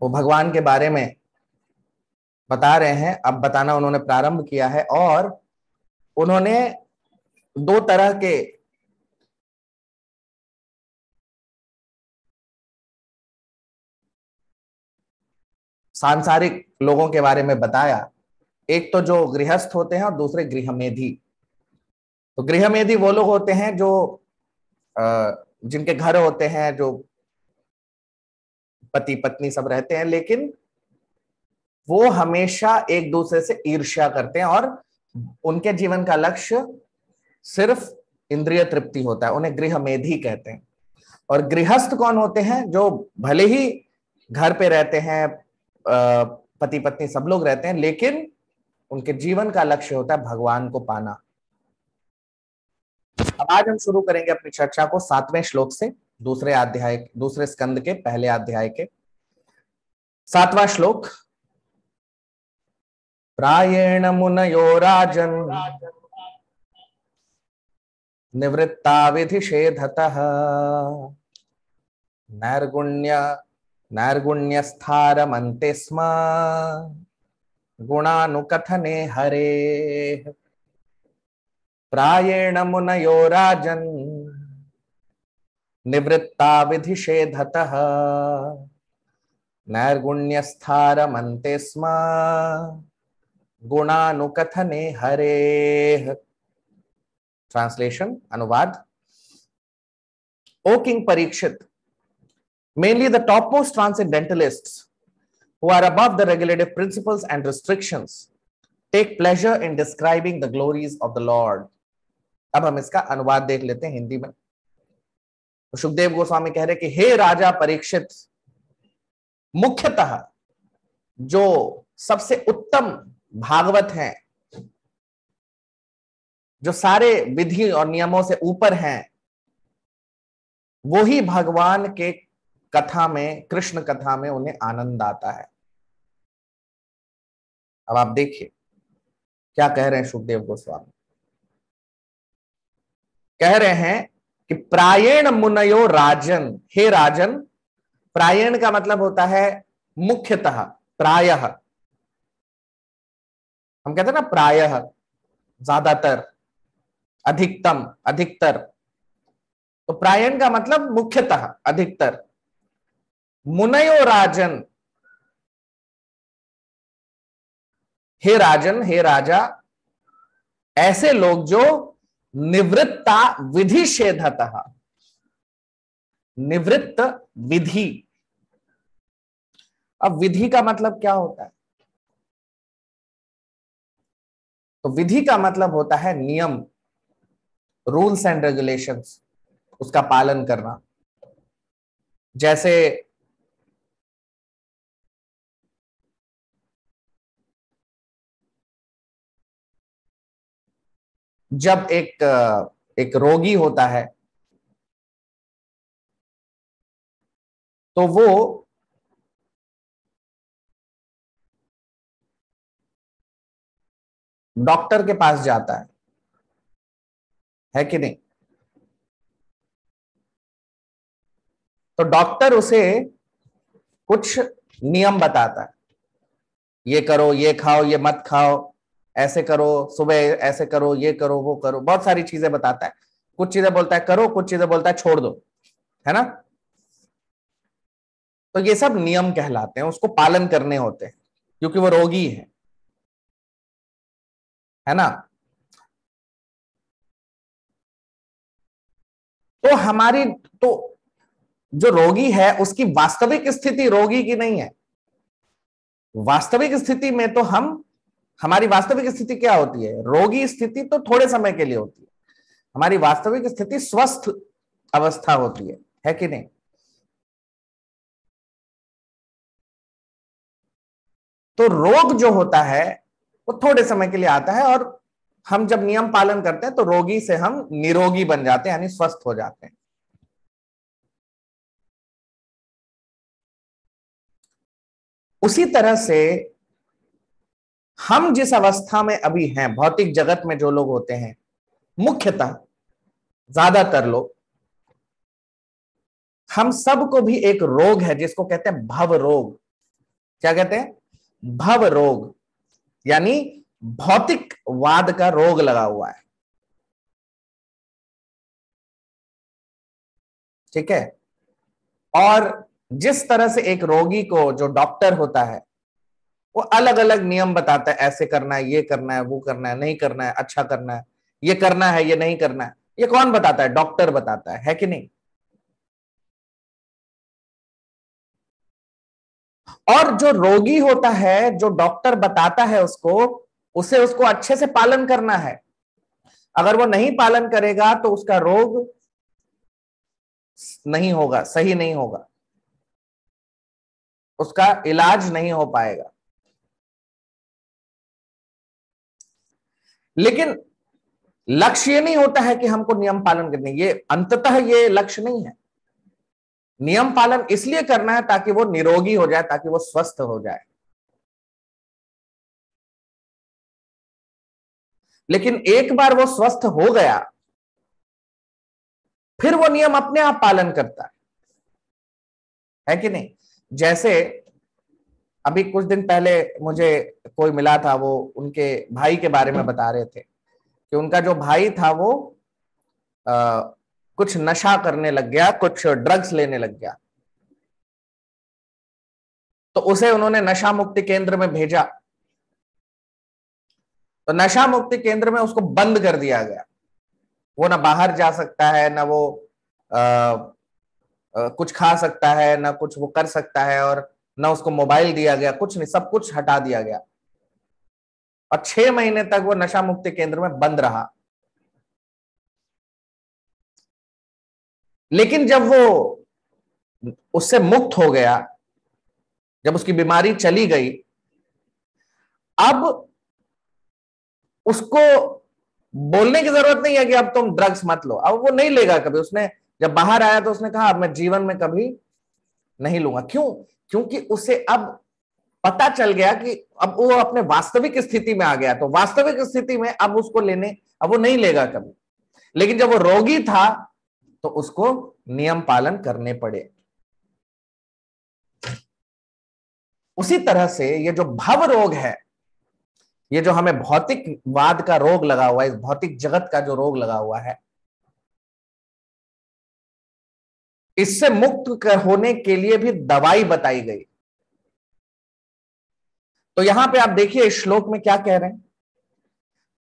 वो भगवान के बारे में बता रहे हैं। अब बताना उन्होंने प्रारंभ किया है और उन्होंने दो तरह के सांसारिक लोगों के बारे में बताया। एक तो जो गृहस्थ होते हैं और दूसरे गृहमेधी। तो गृहमेधी वो लोग होते हैं जो जिनके घर होते हैं, जो पति पत्नी सब रहते हैं, लेकिन वो हमेशा एक दूसरे से ईर्ष्या करते हैं और उनके जीवन का लक्ष्य सिर्फ इंद्रिय तृप्ति होता है। उन्हें गृह मेधी कहते हैं। और गृहस्थ कौन होते हैं? जो भले ही घर पे रहते हैं, पति पत्नी सब लोग रहते हैं, लेकिन उनके जीवन का लक्ष्य होता है भगवान को पाना। अब आज हम शुरू करेंगे अपनी चर्चा को 7वें श्लोक से, दूसरे स्कंद के पहले अध्याय के 7वां श्लोक। प्रायेण मुनयो राजन निवृत्ता विधिषेधतः नैर्गुण्यस्थारमन्ते स्म गुणानुकथने हरे। प्रायेण मुनयो राजन निवृत्ता विधिषेधतः नैर्गुण्यस्थारमन्ते स्म गुणानुकथने हरे। ट्रांसलेशन, अनुवाद। O King Parikshit, mainly the topmost transcendentalists who are above the regulative principles and restrictions take pleasure in describing the glories of the Lord. अब हम इसका अनुवाद देख लेते हैं हिंदी में। तो सुखदेव गोस्वामी कह रहे कि हे राजा परीक्षित, मुख्यतः जो सबसे उत्तम भागवत हैं, जो सारे विधि और नियमों से ऊपर हैं, वो ही भगवान के कथा में, कृष्ण कथा में उन्हें आनंद आता है। अब आप देखिए क्या कह रहे हैं सुखदेव गोस्वामी। कह रहे हैं कि प्रायेण मुनयो राजन, हे राजन। प्रायेण का मतलब होता है मुख्यतः, प्रायः। हम कहते हैं ना प्रायः, ज्यादातर, अधिकतम, अधिकतर। तो प्रायण का मतलब मुख्यतः, अधिकतर। मुनयो राजन, हे राजन, हे राजा, ऐसे लोग जो निवृत्ता विधिषेधतः, निवृत्त विधि। अब विधि का मतलब क्या होता है? तो विधि का मतलब होता है नियम, रूल्स एंड रेगुलेशंस, उसका पालन करना। जैसे जब एक रोगी होता है तो वो डॉक्टर के पास जाता है कि नहीं? तो डॉक्टर उसे कुछ नियम बताता है, ये करो, ये खाओ, ये मत खाओ, ऐसे करो, सुबह ऐसे करो, ये करो, वो करो, बहुत सारी चीजें बताता है। कुछ चीजें बोलता है करो, कुछ चीजें बोलता है छोड़ दो, है ना? तो ये सब नियम कहलाते हैं, उसको पालन करने होते हैं क्योंकि वो रोगी है ना? तो जो रोगी है उसकी वास्तविक स्थिति रोगी की नहीं है। वास्तविक स्थिति में तो हमारी वास्तविक स्थिति क्या होती है? रोगी स्थिति तो थोड़े समय के लिए होती है, हमारी वास्तविक स्थिति स्वस्थ अवस्था होती है कि नहीं? तो रोग जो होता है वो थोड़े समय के लिए आता है, और हम जब नियम पालन करते हैं तो रोगी से हम निरोगी बन जाते हैं, यानी स्वस्थ हो जाते हैं। उसी तरह से हम जिस अवस्था में अभी हैं, भौतिक जगत में जो लोग होते हैं, मुख्यतः ज्यादातर लोग, हम सबको भी एक रोग है जिसको कहते हैं भव रोग। क्या कहते हैं? भव रोग, यानी भौतिकवाद का रोग लगा हुआ है। ठीक है? और जिस तरह से एक रोगी को जो डॉक्टर होता है वो अलग अलग नियम बताता है, ऐसे करना है, ये करना है, वो करना है, नहीं करना है, अच्छा करना है, ये करना है, ये नहीं करना है, ये कौन बताता है? डॉक्टर बताता है कि नहीं? और जो रोगी होता है, जो डॉक्टर बताता है उसको, उसे उसको अच्छे से पालन करना है। अगर वो नहीं पालन करेगा तो उसका रोग नहीं होगा, सही नहीं होगा, उसका इलाज नहीं हो पाएगा। लेकिन लक्ष्य ये नहीं होता है कि हमको नियम पालन करने, ये अंततः ये लक्ष्य नहीं है। नियम पालन इसलिए करना है ताकि वो निरोगी हो जाए, ताकि वो स्वस्थ हो जाए। लेकिन एक बार वो स्वस्थ हो गया, फिर वो नियम अपने आप पालन करता है कि नहीं। जैसे अभी कुछ दिन पहले मुझे कोई मिला था, वो उनके भाई के बारे में बता रहे थे कि उनका जो भाई था वो कुछ नशा करने लग गया, कुछ ड्रग्स लेने लग गया। तो उसे उन्होंने नशा मुक्ति केंद्र में भेजा। तो नशा मुक्ति केंद्र में उसको बंद कर दिया गया। वो ना बाहर जा सकता है, ना वो कुछ खा सकता है, ना कुछ वो कर सकता है, और ना उसको मोबाइल दिया गया, कुछ नहीं, सब कुछ हटा दिया गया। और 6 महीने तक वो नशा मुक्ति केंद्र में बंद रहा। लेकिन जब वो उससे मुक्त हो गया, जब उसकी बीमारी चली गई, अब उसको बोलने की जरूरत नहीं है कि अब तुम ड्रग्स मत लो, अब वो नहीं लेगा कभी। उसने जब बाहर आया तो उसने कहा अब मैं जीवन में कभी नहीं लूंगा। क्यों? क्योंकि उसे अब पता चल गया कि अब वो अपने वास्तविक स्थिति में आ गया। तो वास्तविक स्थिति में अब उसको लेने, अब वो नहीं लेगा कभी। लेकिन जब वो रोगी था तो उसको नियम पालन करने पड़े। उसी तरह से ये जो भव रोग है, ये जो हमें भौतिकवाद का रोग लगा हुआ है, इस भौतिक जगत का जो रोग लगा हुआ है, इससे मुक्त होने के लिए भी दवाई बताई गई। तो यहां पे आप देखिए इस श्लोक में क्या कह रहे हैं।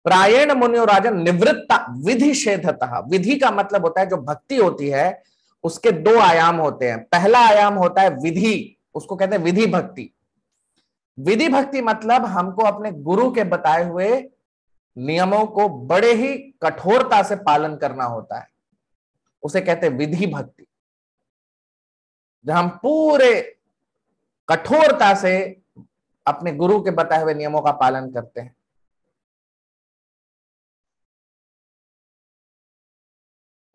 प्रायेण मुनियो राजन निवृत्ता विधि शेधतः। विधि का मतलब होता है, जो भक्ति होती है उसके 2 आयाम होते हैं। पहला आयाम होता है विधि, उसको कहते हैं विधि भक्ति। विधि भक्ति मतलब हमको अपने गुरु के बताए हुए नियमों को बड़े ही कठोरता से पालन करना होता है, उसे कहते हैं विधि भक्ति। जब हम पूरे कठोरता से अपने गुरु के बताए हुए नियमों का पालन करते हैं,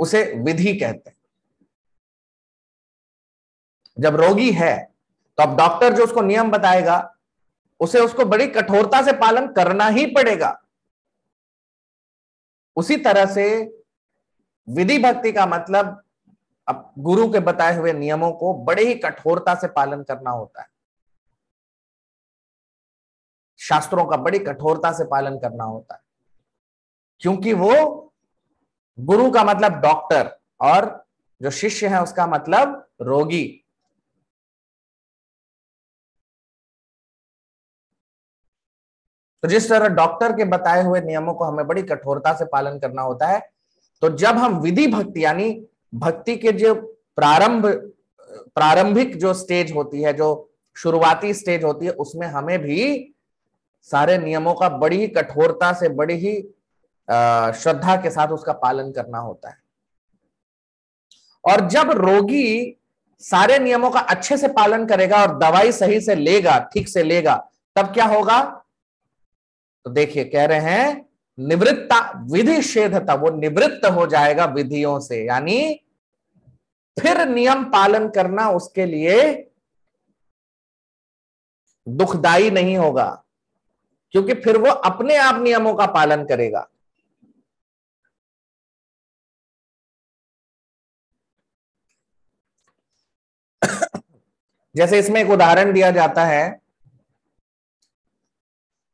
उसे विधि कहते हैं। जब रोगी है तो अब डॉक्टर जो उसको नियम बताएगा, उसे उसको बड़ी कठोरता से पालन करना ही पड़ेगा। उसी तरह से विधि भक्ति का मतलब अब गुरु के बताए हुए नियमों को बड़े ही कठोरता से पालन करना होता है। शास्त्रों का बड़ी कठोरता से पालन करना होता है, क्योंकि वो गुरु का मतलब डॉक्टर और जो शिष्य है उसका मतलब रोगी। तो जिस तरह डॉक्टर के बताए हुए नियमों को हमें बड़ी कठोरता से पालन करना होता है, तो जब हम विधि भक्ति यानी भक्ति के जो प्रारंभिक जो स्टेज होती है, जो शुरुआती स्टेज होती है, उसमें हमें भी सारे नियमों का बड़ी ही कठोरता से, बड़ी ही श्रद्धा के साथ उसका पालन करना होता है। और जब रोगी सारे नियमों का अच्छे से पालन करेगा और दवाई सही से लेगा, ठीक से लेगा, तब क्या होगा? तो देखिए कह रहे हैं निवृत्ता विधि शेधता, वो निवृत्त हो जाएगा विधियों से, यानी फिर नियम पालन करना उसके लिए दुखदाई नहीं होगा, क्योंकि फिर वो अपने आप नियमों का पालन करेगा। जैसे इसमें एक उदाहरण दिया जाता है,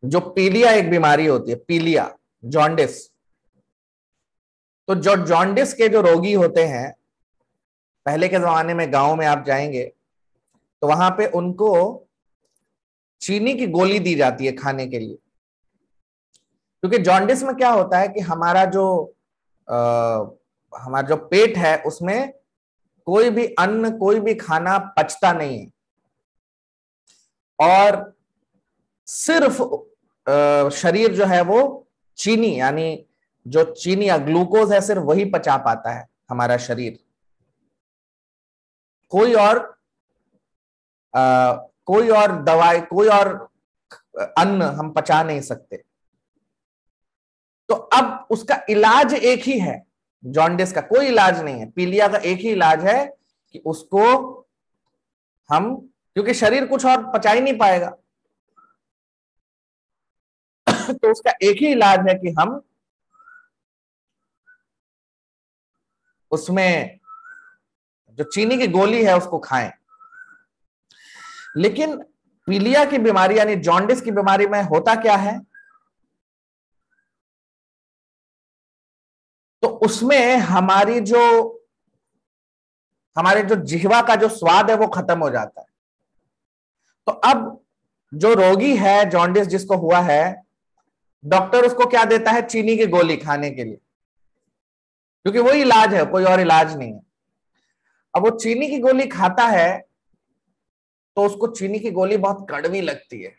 जो पीलिया एक बीमारी होती है, पीलिया, जॉन्डिस। तो जो जॉन्डिस के जो रोगी होते हैं, पहले के जमाने में गांव में आप जाएंगे तो वहां पे उनको चीनी की गोली दी जाती है खाने के लिए। क्योंकि जॉन्डिस में क्या होता है कि हमारा जो पेट है उसमें कोई भी अन्न, कोई भी खाना पचता नहीं है। और सिर्फ शरीर जो है वो चीनी, यानी जो चीनी या ग्लूकोज है सिर्फ वही पचा पाता है हमारा शरीर। कोई और दवाई, कोई और अन्न हम पचा नहीं सकते। तो अब उसका इलाज एक ही है, जॉन्डिस का कोई इलाज नहीं है, पीलिया का एक ही इलाज है कि उसको हम, क्योंकि शरीर कुछ और पचा ही नहीं पाएगा, तो उसका एक ही इलाज है कि हम उसमें जो चीनी की गोली है उसको खाएं। लेकिन पीलिया की बीमारी यानी जॉन्डिस की बीमारी में होता क्या है, तो उसमें हमारे जो जिह्वा का जो स्वाद है वो खत्म हो जाता है। तो अब जो रोगी है जॉन्डिस जिसको हुआ है, डॉक्टर उसको क्या देता है, चीनी की गोली खाने के लिए, क्योंकि वही इलाज है, कोई और इलाज नहीं है। अब वो चीनी की गोली खाता है तो उसको चीनी की गोली बहुत कड़वी लगती है,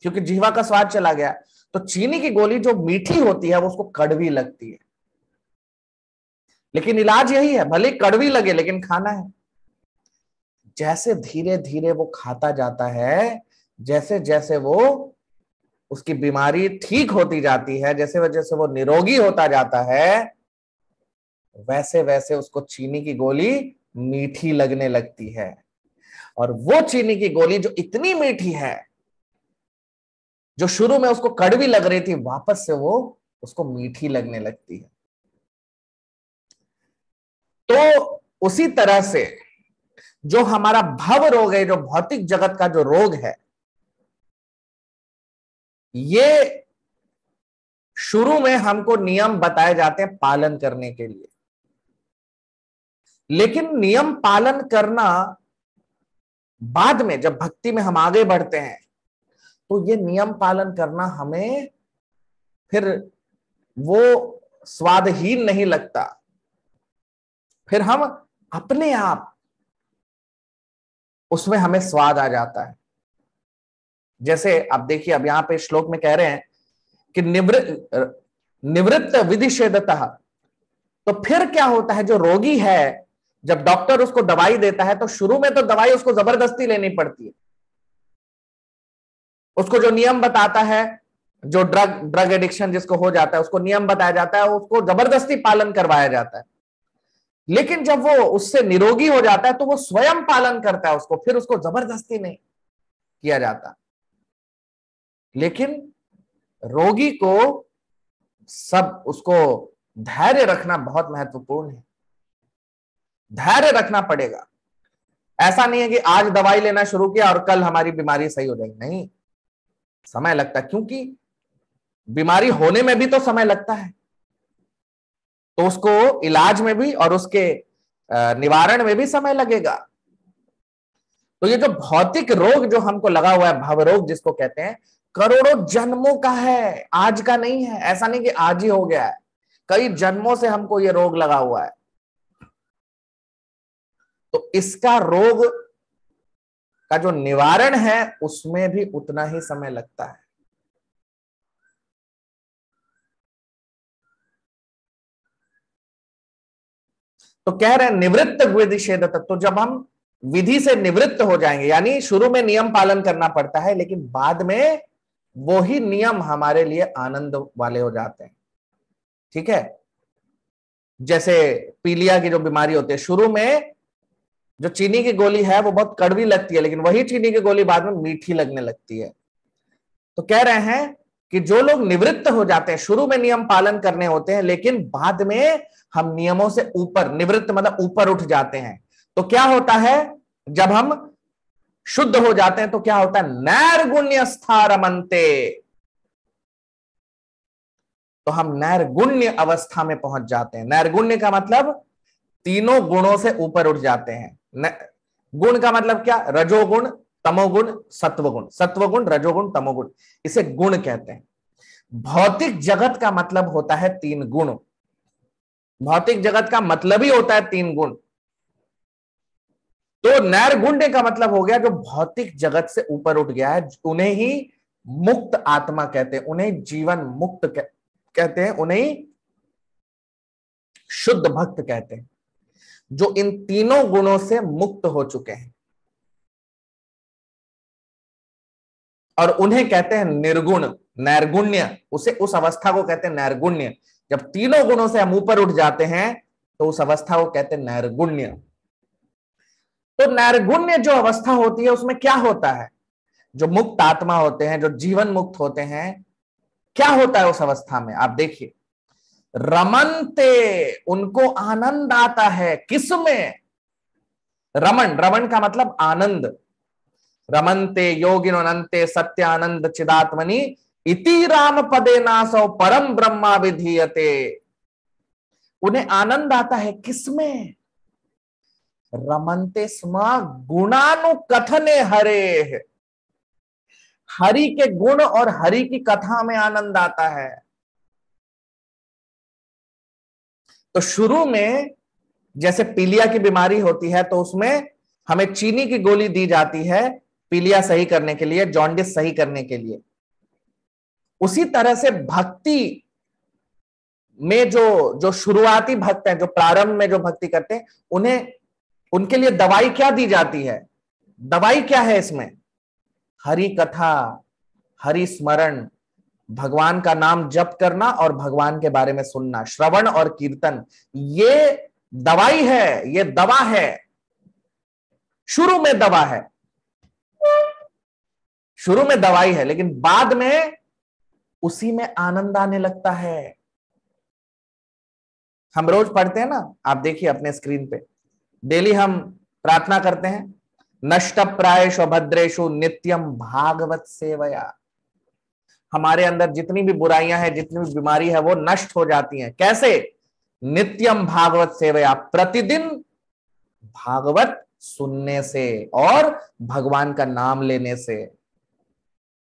क्योंकि जिह्वा का स्वाद चला गया। तो चीनी की गोली जो मीठी होती है वो उसको कड़वी लगती है, लेकिन इलाज यही है, भले कड़वी लगे लेकिन खाना है। जैसे धीरे धीरे वो खाता जाता है, जैसे जैसे वो उसकी बीमारी ठीक होती जाती है, जैसे जैसे वो निरोगी होता जाता है, वैसे वैसे उसको चीनी की गोली मीठी लगने लगती है। और वो चीनी की गोली जो इतनी मीठी है, जो शुरू में उसको कड़वी लग रही थी, वापस से वो उसको मीठी लगने लगती है। तो उसी तरह से जो हमारा भव रोग है, जो भौतिक जगत का जो रोग है, ये शुरू में हमको नियम बताए जाते हैं पालन करने के लिए, लेकिन नियम पालन करना बाद में जब भक्ति में हम आगे बढ़ते हैं तो ये नियम पालन करना हमें फिर वो स्वादहीन नहीं लगता, फिर हम अपने आप उसमें हमें स्वाद आ जाता है। जैसे आप देखिए, अब यहां पे श्लोक में कह रहे हैं कि निवृत्त विधिषेधतः, तो फिर क्या होता है, जो रोगी है जब डॉक्टर उसको दवाई देता है तो शुरू में तो दवाई उसको जबरदस्ती लेनी पड़ती है, उसको जो नियम बताता है, जो ड्रग एडिक्शन जिसको हो जाता है उसको नियम बताया जाता है, उसको जबरदस्ती पालन करवाया जाता है। लेकिन जब वो उससे निरोगी हो जाता है तो वो स्वयं पालन करता है उसको, फिर उसको जबरदस्ती नहीं किया जाता। लेकिन रोगी को सब उसको धैर्य रखना बहुत महत्वपूर्ण है, धैर्य रखना पड़ेगा। ऐसा नहीं है कि आज दवाई लेना शुरू किया और कल हमारी बीमारी सही हो जाएगी, नहीं, समय लगता है, क्योंकि बीमारी होने में भी तो समय लगता है, तो उसको इलाज में भी और उसके निवारण में भी समय लगेगा। तो ये जो भौतिक रोग जो हमको लगा हुआ है, भव रोग जिसको कहते हैं, करोड़ों जन्मों का है, आज का नहीं है। ऐसा नहीं कि आज ही हो गया है, कई जन्मों से हमको ये रोग लगा हुआ है। तो इसका रोग का जो निवारण है उसमें भी उतना ही समय लगता है। तो कह रहे हैं निवृत्त विधिषेधत, तो जब हम विधि से निवृत्त हो जाएंगे, यानी शुरू में नियम पालन करना पड़ता है लेकिन बाद में वो ही नियम हमारे लिए आनंद वाले हो जाते हैं। ठीक है, जैसे पीलिया की जो बीमारी होती है, शुरू में जो चीनी की गोली है वो बहुत कड़वी लगती है, लेकिन वही चीनी की गोली बाद में मीठी लगने लगती है। तो कह रहे हैं कि जो लोग निवृत्त हो जाते हैं, शुरू में नियम पालन करने होते हैं लेकिन बाद में हम नियमों से ऊपर, निवृत्त मतलब ऊपर उठ जाते हैं, तो क्या होता है, जब हम शुद्ध हो जाते हैं तो क्या होता है, नैर्गुण्य स्थारमन्ते, तो हम नैर्गुण्य अवस्था में पहुंच जाते हैं। नैर्गुण्य का मतलब तीनों गुणों से ऊपर उठ जाते हैं। गुण का मतलब क्या, रजोगुण, तमोगुण, सत्वगुण, सत्वगुण, रजोगुण, तमोगुण, इसे गुण कहते हैं। भौतिक जगत का मतलब होता है तीन गुण, भौतिक जगत का मतलब ही होता है तीन गुण। तो नैर्गुण्य का मतलब हो गया जो भौतिक जगत से ऊपर उठ गया है, उन्हें ही मुक्त आत्मा कहते हैं, उन्हें जीवन मुक्त कहते हैं, उन्हें ही शुद्ध भक्त कहते हैं, जो इन तीनों गुणों से मुक्त हो चुके हैं। और उन्हें कहते हैं निर्गुण, नैर्गुण्य, उसे उस अवस्था को कहते हैं नैर्गुण्य। जब तीनों गुणों से हम ऊपर उठ जाते हैं तो उस अवस्था को कहते हैं नैर्गुण्य। तो नैर्गुण्य जो अवस्था होती है उसमें क्या होता है? जो मुक्त आत्मा होते हैं, जो जीवन मुक्त होते हैं, क्या होता है उस अवस्था में? आप देखिए, रमनते, उनको आनंद आता है। किसमें? रमन, रमन का मतलब आनंद। रमनते योगिनोनंते सत्यानंद चिदात्मनि इति राम पदे नासो परम ब्रह्मा विधीयते। उन्हें आनंद आता है किसमें? रमनते स्म गुणानुकथने हरे, हरि के गुण और हरि की कथा में आनंद आता है। तो शुरू में जैसे पीलिया की बीमारी होती है तो उसमें हमें चीनी की गोली दी जाती है पीलिया सही करने के लिए, जॉन्डिस सही करने के लिए। उसी तरह से भक्ति में जो शुरुआती भक्त हैं, जो प्रारंभ में जो भक्ति करते हैं, उन्हें, उनके लिए दवाई क्या दी जाती है? दवाई क्या है इसमें? हरि कथा, हरि स्मरण, भगवान का नाम जप करना और भगवान के बारे में सुनना, श्रवण और कीर्तन, ये दवाई है, ये दवा है। शुरू में दवा है, शुरू में दवाई है, लेकिन बाद में उसी में आनंद आने लगता है। हम रोज पढ़ते हैं ना, आप देखिए अपने स्क्रीन पे, डेली हम प्रार्थना करते हैं, नष्ट प्रायेषु भद्रेषु नित्यम भागवत सेवया। हमारे अंदर जितनी भी बुराइयां हैं, जितनी भी बीमारी है, वो नष्ट हो जाती हैं। कैसे? नित्यम भागवत सेवया, प्रतिदिन भागवत सुनने से और भगवान का नाम लेने से।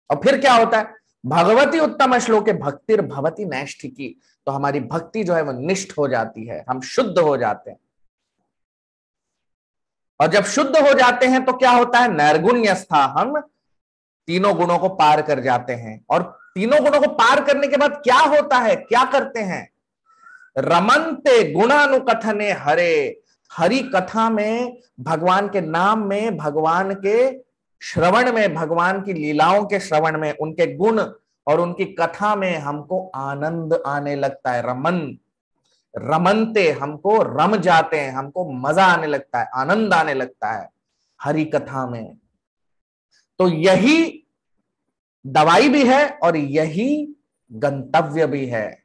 और फिर क्या होता है? भगवती उत्तम श्लोके भक्तिर भवती नैष्ठिकी, तो हमारी भक्ति जो है वो निष्ठ हो जाती है, हम शुद्ध हो जाते हैं। और जब शुद्ध हो जाते हैं तो क्या होता है? नैर्गुण्यस्था, हम तीनों गुणों को पार कर जाते हैं। और तीनों गुणों को पार करने के बाद क्या होता है, क्या करते हैं? रमनते गुणानुकथने हरे, हरि कथा में, भगवान के नाम में, भगवान के श्रवण में, भगवान की लीलाओं के श्रवण में, उनके गुण और उनकी कथा में हमको आनंद आने लगता है। रमन, रमनते, हमको रम जाते हैं, हमको मजा आने लगता है, आनंद आने लगता है हरि कथा में। तो यही दवाई भी है और यही गंतव्य भी है।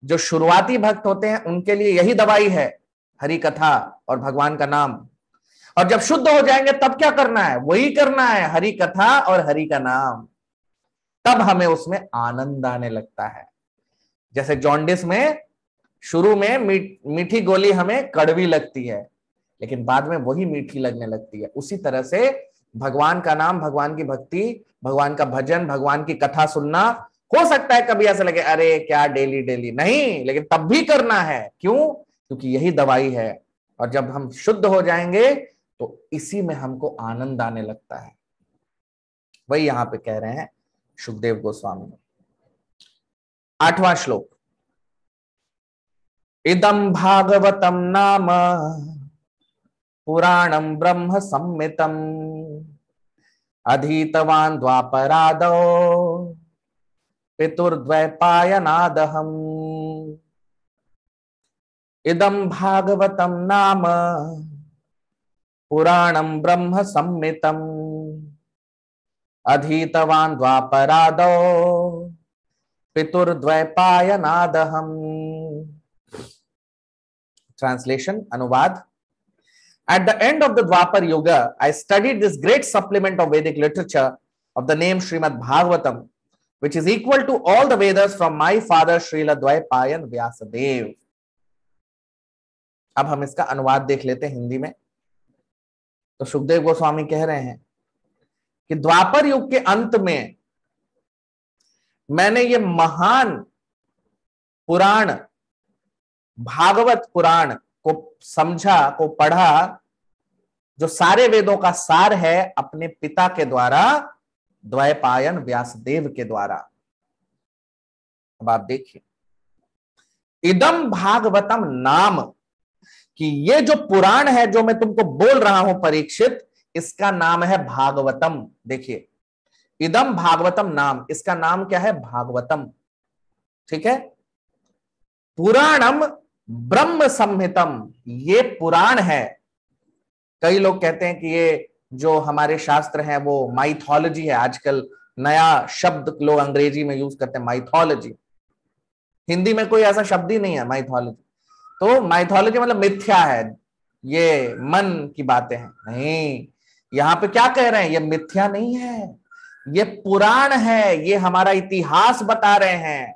जो शुरुआती भक्त होते हैं उनके लिए यही दवाई है, हरि कथा और भगवान का नाम। और जब शुद्ध हो जाएंगे तब क्या करना है? वही करना है, हरि कथा और हरि का नाम। तब हमें उसमें आनंद आने लगता है। जैसे जॉन्डिस में शुरू में मीठी गोली हमें कड़वी लगती है, लेकिन बाद में वही मीठी लगने लगती है। उसी तरह से भगवान का नाम, भगवान की भक्ति, भगवान का भजन, भगवान की कथा सुनना, हो सकता है कभी ऐसा लगे अरे क्या डेली डेली, नहीं, लेकिन तब भी करना है। क्यों? क्योंकि यही दवाई है। और जब हम शुद्ध हो जाएंगे तो इसी में हमको आनंद आने लगता है। वही यहां पे कह रहे हैं सुखदेव गोस्वामी। 8वां श्लोक, इदं भागवतम नाम पुराणं ब्रह्म संहितं अधीतवान् द्वापरादौ पितुर्द्वैपायनादहम्। इदं भागवतम नाम पुराणं ब्रह्म संहितं अधीतवान् द्वापरादौ पितुर्द्वैपायनादहम्। Translation, अनुवाद। At the end of the Dwapar Yuga, I studied this great supplement of Vedic literature of the name Srimad Bhagavatam, which is equal to all the Vedas from my father Srila Dwaipayan Vyasadev. अब हम इसका अनुवाद देख लेते हैं हिंदी में। तो सुखदेव गोस्वामी कह रहे हैं कि द्वापर युग के अंत में मैंने ये महान पुराण, भागवत पुराण को समझा, को पढ़ा, जो सारे वेदों का सार है, अपने पिता के द्वारा, द्वैपायन व्यासदेव के द्वारा। अब आप देखिए, इदम भागवतम नाम, कि ये जो पुराण है जो मैं तुमको बोल रहा हूं परीक्षित, इसका नाम है भागवतम। देखिए, इदम भागवतम नाम, इसका नाम क्या है? भागवतम। ठीक है। पुराणम ब्रह्म संहितम, ये पुराण है। कई लोग कहते हैं कि ये जो हमारे शास्त्र हैं वो माइथोलॉजी है। आजकल नया शब्द लोग अंग्रेजी में यूज करते हैं, माइथोलॉजी। हिंदी में कोई ऐसा शब्द ही नहीं है माइथोलॉजी। तो माइथोलॉजी मतलब मिथ्या है, ये मन की बातें हैं। नहीं, यहां पे क्या कह रहे हैं? ये मिथ्या नहीं है, ये पुराण है, ये हमारा इतिहास बता रहे हैं।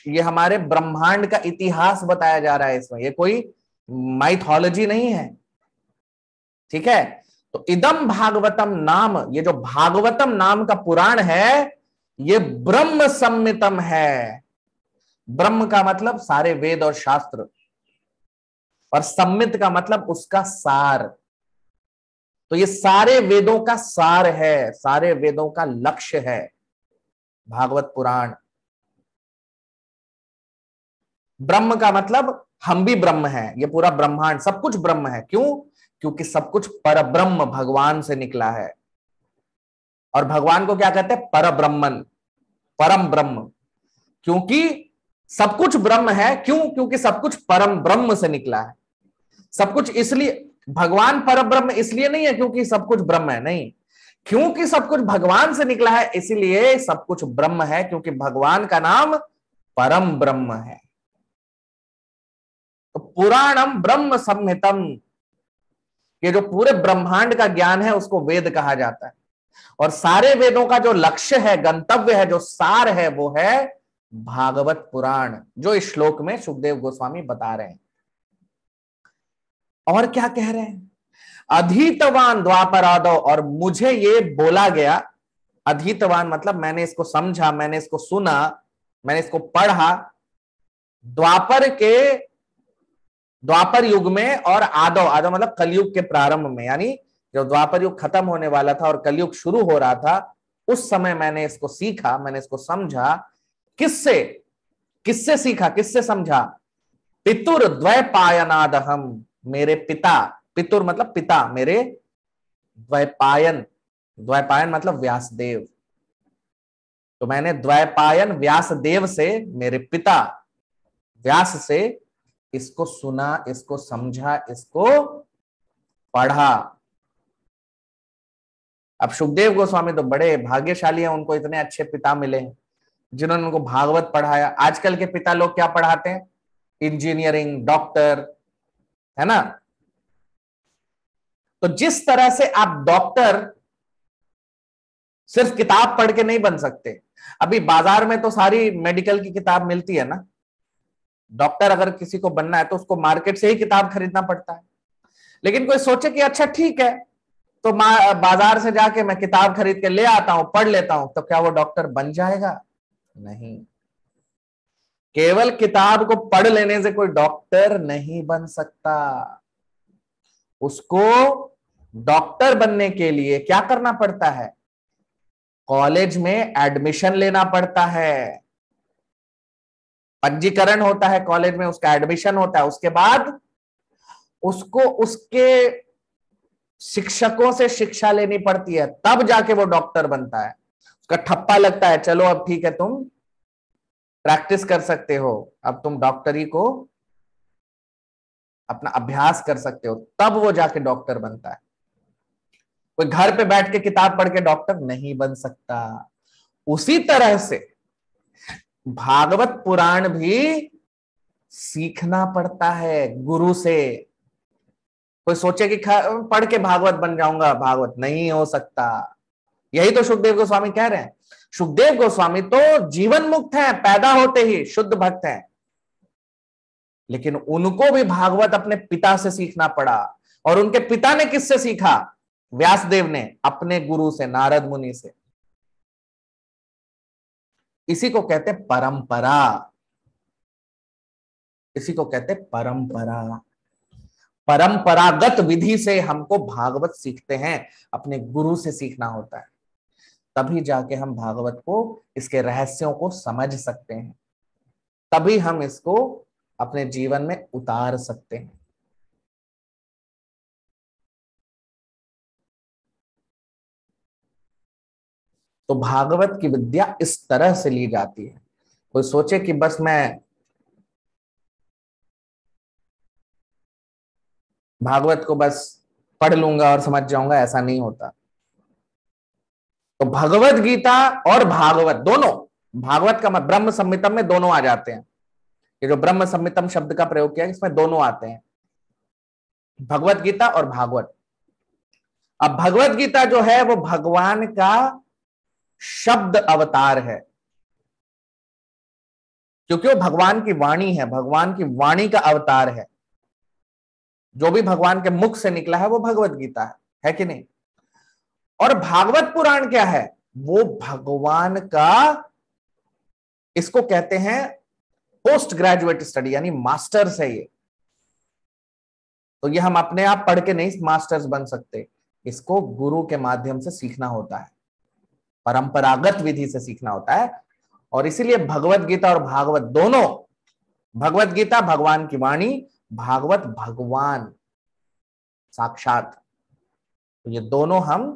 ये हमारे ब्रह्मांड का इतिहास बताया जा रहा है इसमें, ये कोई माइथोलॉजी नहीं है। ठीक है। तो इदम भागवतम नाम, ये जो भागवतम नाम का पुराण है, ये ब्रह्म सम्मितम है। ब्रह्म का मतलब सारे वेद और शास्त्र, और सम्मित का मतलब उसका सार। तो ये सारे वेदों का सार है, सारे वेदों का लक्ष्य है भागवत पुराण। ब्रह्म का मतलब हम भी ब्रह्म हैं, ये पूरा ब्रह्मांड सब कुछ ब्रह्म है। क्यों? क्योंकि सब कुछ परब्रह्म भगवान से निकला है। और भगवान को क्या कहते हैं? परब्रह्मन, परम ब्रह्म। क्योंकि सब कुछ ब्रह्म है। क्यों? क्योंकि सब कुछ परम ब्रह्म से निकला है। सब कुछ इसलिए भगवान परब्रह्म इसलिए नहीं है क्योंकि सब कुछ ब्रह्म है, नहीं, क्योंकि सब कुछ भगवान से निकला है इसलिए सब कुछ ब्रह्म है, क्योंकि भगवान का नाम परम ब्रह्म है। तो पुराणम ब्रह्म संहितम, ये जो पूरे ब्रह्मांड का ज्ञान है उसको वेद कहा जाता है। और सारे वेदों का जो लक्ष्य है, गंतव्य है, जो सार है, वो है भागवत पुराण, जो इस श्लोक में सुखदेव गोस्वामी बता रहे हैं। और क्या कह रहे हैं? अधीतवान द्वापरादो, और मुझे ये बोला गया। अधीतवान मतलब मैंने इसको समझा, मैंने इसको सुना, मैंने इसको पढ़ा द्वापर युग में, और आदो, आदो मतलब कलयुग के प्रारंभ में, यानी जब द्वापर युग खत्म होने वाला था और कलयुग शुरू हो रहा था, उस समय मैंने इसको सीखा, मैंने इसको समझा। किससे? किससे सीखा, किससे समझा? पितुर द्वैपायनादहम, मेरे पिता, पितुर मतलब पिता, मेरे द्वैपायन, द्वैपायन मतलब व्यासदेव। तो मैंने द्वैपायन व्यासदेव से, मेरे पिता व्यास से इसको सुना, इसको समझा, इसको पढ़ा। अब सुखदेव गोस्वामी तो बड़े भाग्यशाली हैं, उनको इतने अच्छे पिता मिले हैं जिन्होंने उनको भागवत पढ़ाया। आजकल के पिता लोग क्या पढ़ाते हैं? इंजीनियरिंग, डॉक्टर, है ना। तो जिस तरह से आप डॉक्टर सिर्फ किताब पढ़ के नहीं बन सकते, अभी बाजार में तो सारी मेडिकल की किताब मिलती है ना। डॉक्टर अगर किसी को बनना है तो उसको मार्केट से ही किताब खरीदना पड़ता है। लेकिन कोई सोचे कि अच्छा ठीक है, तो बाजार से जाके मैं किताब खरीद के ले आता हूं, पढ़ लेता हूं, तो क्या वो डॉक्टर बन जाएगा? नहीं। केवल किताब को पढ़ लेने से कोई डॉक्टर नहीं बन सकता। उसको डॉक्टर बनने के लिए क्या करना पड़ता है? कॉलेज में एडमिशन लेना पड़ता है, पंजीकरण होता है कॉलेज में, उसका एडमिशन होता है। उसके बाद उसको उसके शिक्षकों से शिक्षा लेनी पड़ती है, तब जाके वो डॉक्टर बनता है। उसका ठप्पा लगता है, चलो अब ठीक है, तुम प्रैक्टिस कर सकते हो, अब तुम डॉक्टरी को अपना अभ्यास कर सकते हो, तब वो जाके डॉक्टर बनता है। कोई घर पे बैठ के किताब पढ़ के डॉक्टर नहीं बन सकता। उसी तरह से भागवत पुराण भी सीखना पड़ता है गुरु से। कोई सोचे कि पढ़ के भागवत बन जाऊंगा, भागवत नहीं हो सकता। यही तो सुखदेव गोस्वामी कह रहे हैं। सुखदेव गोस्वामी तो जीवन मुक्त हैं, पैदा होते ही शुद्ध भक्त हैं, लेकिन उनको भी भागवत अपने पिता से सीखना पड़ा। और उनके पिता ने किससे सीखा? व्यासदेव ने, अपने गुरु से, नारद मुनि से। इसी को कहते हैं परंपरा, इसी को कहते हैं परंपरा। परंपरागत विधि से हमको भागवत सीखते हैं, अपने गुरु से सीखना होता है, तभी जाके हम भागवत को, इसके रहस्यों को समझ सकते हैं, तभी हम इसको अपने जीवन में उतार सकते हैं। तो भागवत की विद्या इस तरह से ली जाती है। कोई सोचे कि बस मैं भागवत को बस पढ़ लूंगा और समझ जाऊंगा, ऐसा नहीं होता। तो भगवत गीता और भागवत दोनों, भागवत का ब्रह्म संहितम में दोनों आ जाते हैं। ये जो ब्रह्म संहितम शब्द का प्रयोग किया है, इसमें दोनों आते हैं, भगवत गीता और भागवत। अब भगवत गीता जो है वो भगवान का शब्द अवतार है, क्योंकि वो भगवान की वाणी है, भगवान की वाणी का अवतार है। जो भी भगवान के मुख से निकला है वो भगवत गीता है कि नहीं। और भागवत पुराण क्या है, वो भगवान का, इसको कहते हैं पोस्ट ग्रेजुएट स्टडी, यानी मास्टर्स है ये। तो ये हम अपने आप पढ़ के नहीं मास्टर्स बन सकते, इसको गुरु के माध्यम से सीखना होता है, परंपरागत विधि से सीखना होता है। और इसीलिए भगवत गीता और भागवत दोनों, भगवत गीता भगवान की वाणी, भागवत भगवान साक्षात, तो ये दोनों हम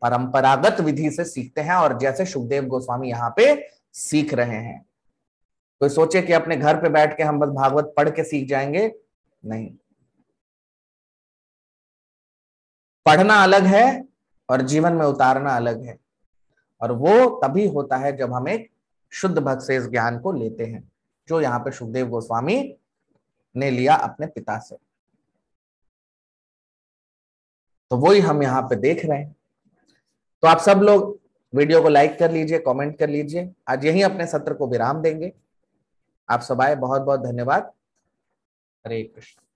परंपरागत विधि से सीखते हैं, और जैसे सुखदेव गोस्वामी यहां पे सीख रहे हैं। कोई सोचे कि अपने घर पे बैठ के हम बस भागवत पढ़ के सीख जाएंगे, नहीं। पढ़ना अलग है और जीवन में उतारना अलग है, और वो तभी होता है जब हम एक शुद्ध भक्त से इस ज्ञान को लेते हैं, जो यहाँ पे सुखदेव गोस्वामी ने लिया अपने पिता से। तो वही हम यहाँ पे देख रहे हैं। तो आप सब लोग वीडियो को लाइक कर लीजिए, कमेंट कर लीजिए। आज यही अपने सत्र को विराम देंगे। आप सब आए, बहुत बहुत धन्यवाद। हरे कृष्ण।